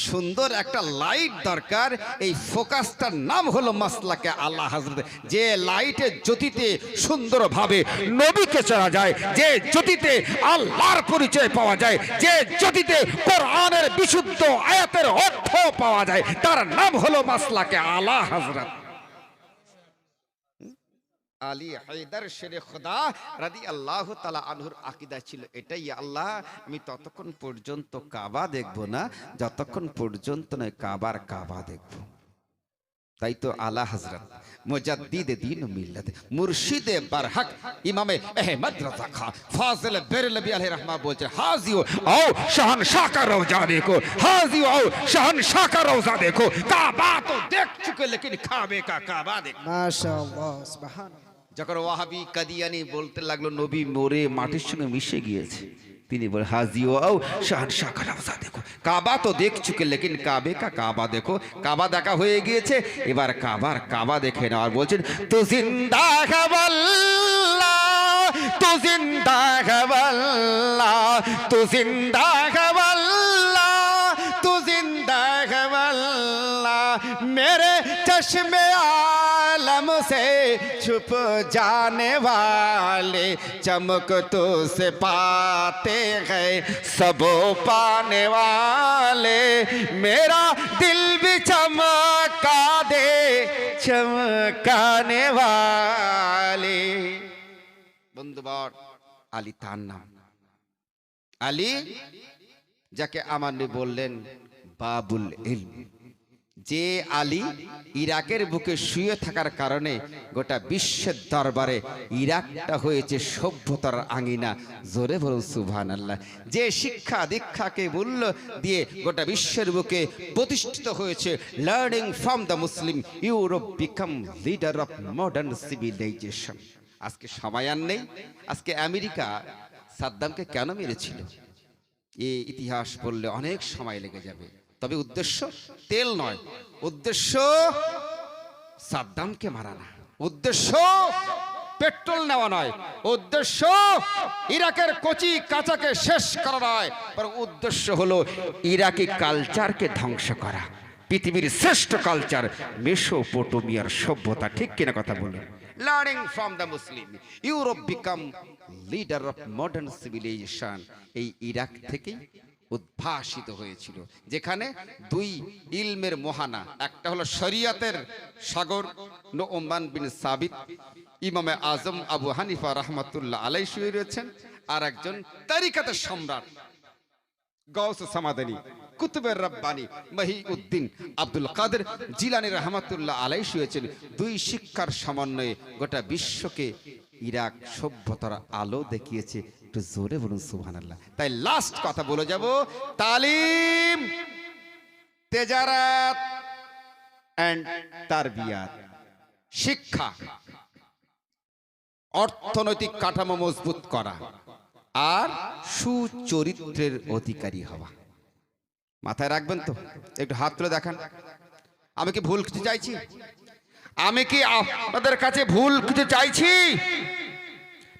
সুন্দর একটা লাইট দরকার। এই ফোকাসটার নাম হলো মাসলাকে আলা হযরত। যে লাইটের জ্যোতিতে সুন্দরভাবে নবীকে চেনা যায়, যে জ্যোতিতে আল্লাহর পরিচয় পাওয়া যায়, যে জ্যোতিতে কোরআনের বিশুদ্ধ আয়াতের অর্থ পাওয়া যায়, তার নাম হলো মাসলাকে আলা হযরত। আলী হায়দার শেরে খোদা রাদিয়াল্লাহু তাআলা আনহুর আকীদা ছিল এটাই, আল্লাহ আমি ততক্ষণ পর্যন্ত কাবা দেখব না যতক্ষণ পর্যন্ত নয় কাবা দেখব। তাই তো আলা হযরত মুজাদ্দিদ দ্বীন মিল্লাত মুর্শিদে বারহক ইমামে আহমদ রাজা খা ফাজিল বেরলভী আলাইহির রহমা বলছে, হাজিও आओ शहंशाह का रोजा देखो, हाजियो आओ शहंशाह का रोजा देखो, काबा तो देख चुके लेकिन काबे का काबा देखो।
মাশাআল্লাহ, সুবহানাল্লাহ।
যখন ওয়াহাবি কাদিয়ানি বলতে লাগলো নবী মরে মাটির সঙ্গে মিশে গিয়েছে, তিনি বলে হাজিও आओ शहंशाह का रोजा देखो, কাবা তো দেখ চুকে লেকিন কাবে কা কাবা দেখো। কাবা দেখা হয়ে গিয়েছে, এবার কাবা দেখে নাও। আর বলছেন, তু জিন্দা है वल्लाह, तू जिंदा है वल्लाह, तू जिंदा है वल्लाह, तू जिंदा है वल्लाह, मेरे चश्मे आलम से छुप जाने वाले चमक तो से पाते हैं सब पाने वाले, मेरा दिल भी चमका दे चमकाने वाले। বন্ধুবর, আলী তার নাম। আলী যাকে আমার নবী বললেন বাবুল ইলম, যে আলী ইরাকের বুকে শুয়ে থাকার কারণে গোটা বিশ্বের দরবারে ইরাকটা হয়েছে সভ্যতার আঙিনা। জোরে বলুন সুবহানাল্লাহ। যে শিক্ষা দীক্ষাকে মূল্য দিয়ে গোটা বিশ্বের বুকে প্রতিষ্ঠিত হয়েছে, learning from the Muslim Europe become leader of modern civilization. আজকে সময় আর নেই। আজকে আমেরিকা সাদ্দামকে কেন মেরেছিল এই ইতিহাস বললে অনেক সময় লেগে যাবে। তবে উদ্দেশ্য তেল নয়, উদ্দেশ্য সাদ্দামকে মারা না, উদ্দেশ্য পেট্রোল নেওয়া নয়, উদ্দেশ্য ইরাকের কচি কাঁচাকে শেষ করা নয়, বরং উদ্দেশ্য হলো ইরাকি কালচারকে ধ্বংস করা। পৃথিবীর শ্রেষ্ঠ কালচার মেসোপটেমিয়ার সভ্যতা, ঠিক কিনা কথা বলুন? Learning from the Muslim Europe become leader of modern civilization. এই ইরাক থেকেই উদ্ভাসিত হয়েছিল, যেখানে দুই ইলমের মোহানা, একটা হলো শরিয়তের সাগর নু'মান বিন সাবিত, ইমামে আজম আবু হানিফা রাহমাতুল্লাহ আলাইহি শুয়ে রয়েছেন, আর একজন তরিকতের সম্রাট গাউস সামাদানি কুতুবের রব্বানি মহিউদ্দিন আব্দুল কাদের জিলানী রাহমাতুল্লাহ আলাইহি শুয়েছেন। দুই শিক্ষার সমন্বয়ে গোটা বিশ্বকে ইরাক সভ্যতার আলো দেখিয়েছে। একটু জোরে বলুন সুবহানাল্লাহ। তাই লাস্ট কথা বলে যাব, তালিম, তেজারাত এন্ড তারবিয়াত, শিক্ষা, অর্থনৈতিক কাঠামো মজবুত করা আর সুচরিত্রের অধিকারী হওয়া। মাথায় রাখবেন তো? একটু হাত তুলে দেখান। আমি কি ভুল কিছু চাইছি? আমি কি আপনাদের কাছে ভুল কিছু চাইছি,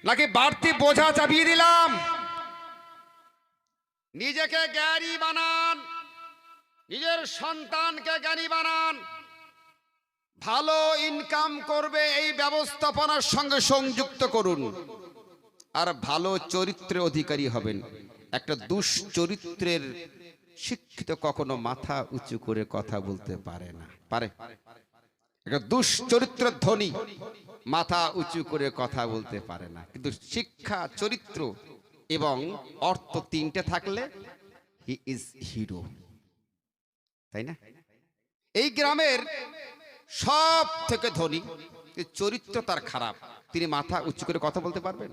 নাকি বাড়তি বোঝা চাপিয়ে দিলাম? নিজেকে জ্ঞানী বানান, নিজের সন্তানকে জ্ঞানী বানান, ভালো ইনকাম করবে এই ব্যবস্থাপনার সঙ্গে সংযুক্ত করুন, আর ভালো চরিত্রের অধিকারী হবেন। একটা দুশ্চরিত্রের শিক্ষিত কখনো মাথা উঁচু করে কথা বলতে পারে না, পারে? একটা দুশ্চরিত্রের ধনী মাথা উঁচু করে কথা বলতে পারে না। কিন্তু শিক্ষা, চরিত্র এবং অর্থ তিনটে থাকলে হি ইজ হিরো, তাই না? এই গ্রামের সব থেকে ধনী, চরিত্র তার খারাপ, তিনি মাথা উঁচু করে কথা বলতে পারবেন?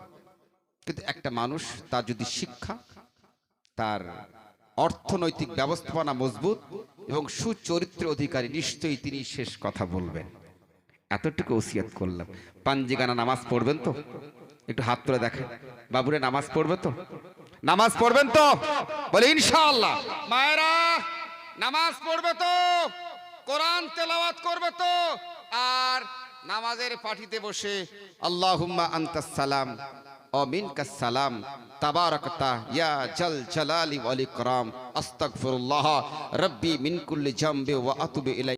কিন্তু একটা মানুষ, তার যদি শিক্ষা, তার অর্থনৈতিক ব্যবস্থাপনা মজবুত এবং সুচরিত্রের অধিকারী, নিশ্চয়ই তিনি শেষ কথা বলবেন। এতটুকু ওসিয়াত করলাম। পাঞ্জিগানা নামাজ পড়বেন তো? একটু হাত তুলে দেখেন। বাবুরে নামাজ পড়বে তো? নামাজ পড়বেন তো? বলে ইনশাআল্লাহ। মায়েরা নামাজ পড়বে তো? কোরআন তেলাওয়াত করবে তো? আর নামাজের পাটিতে বসে আল্লাহুম্মা আনতাস সালাম ও মিনকাস সালাম তাবারাকাতা ইয়া জাল জালালি ওয়াল ইকরাম আস্তাগফিরুল্লাহ রাব্বি মিন কুল্লি জামবি ওয়া আতুবু ইলাই।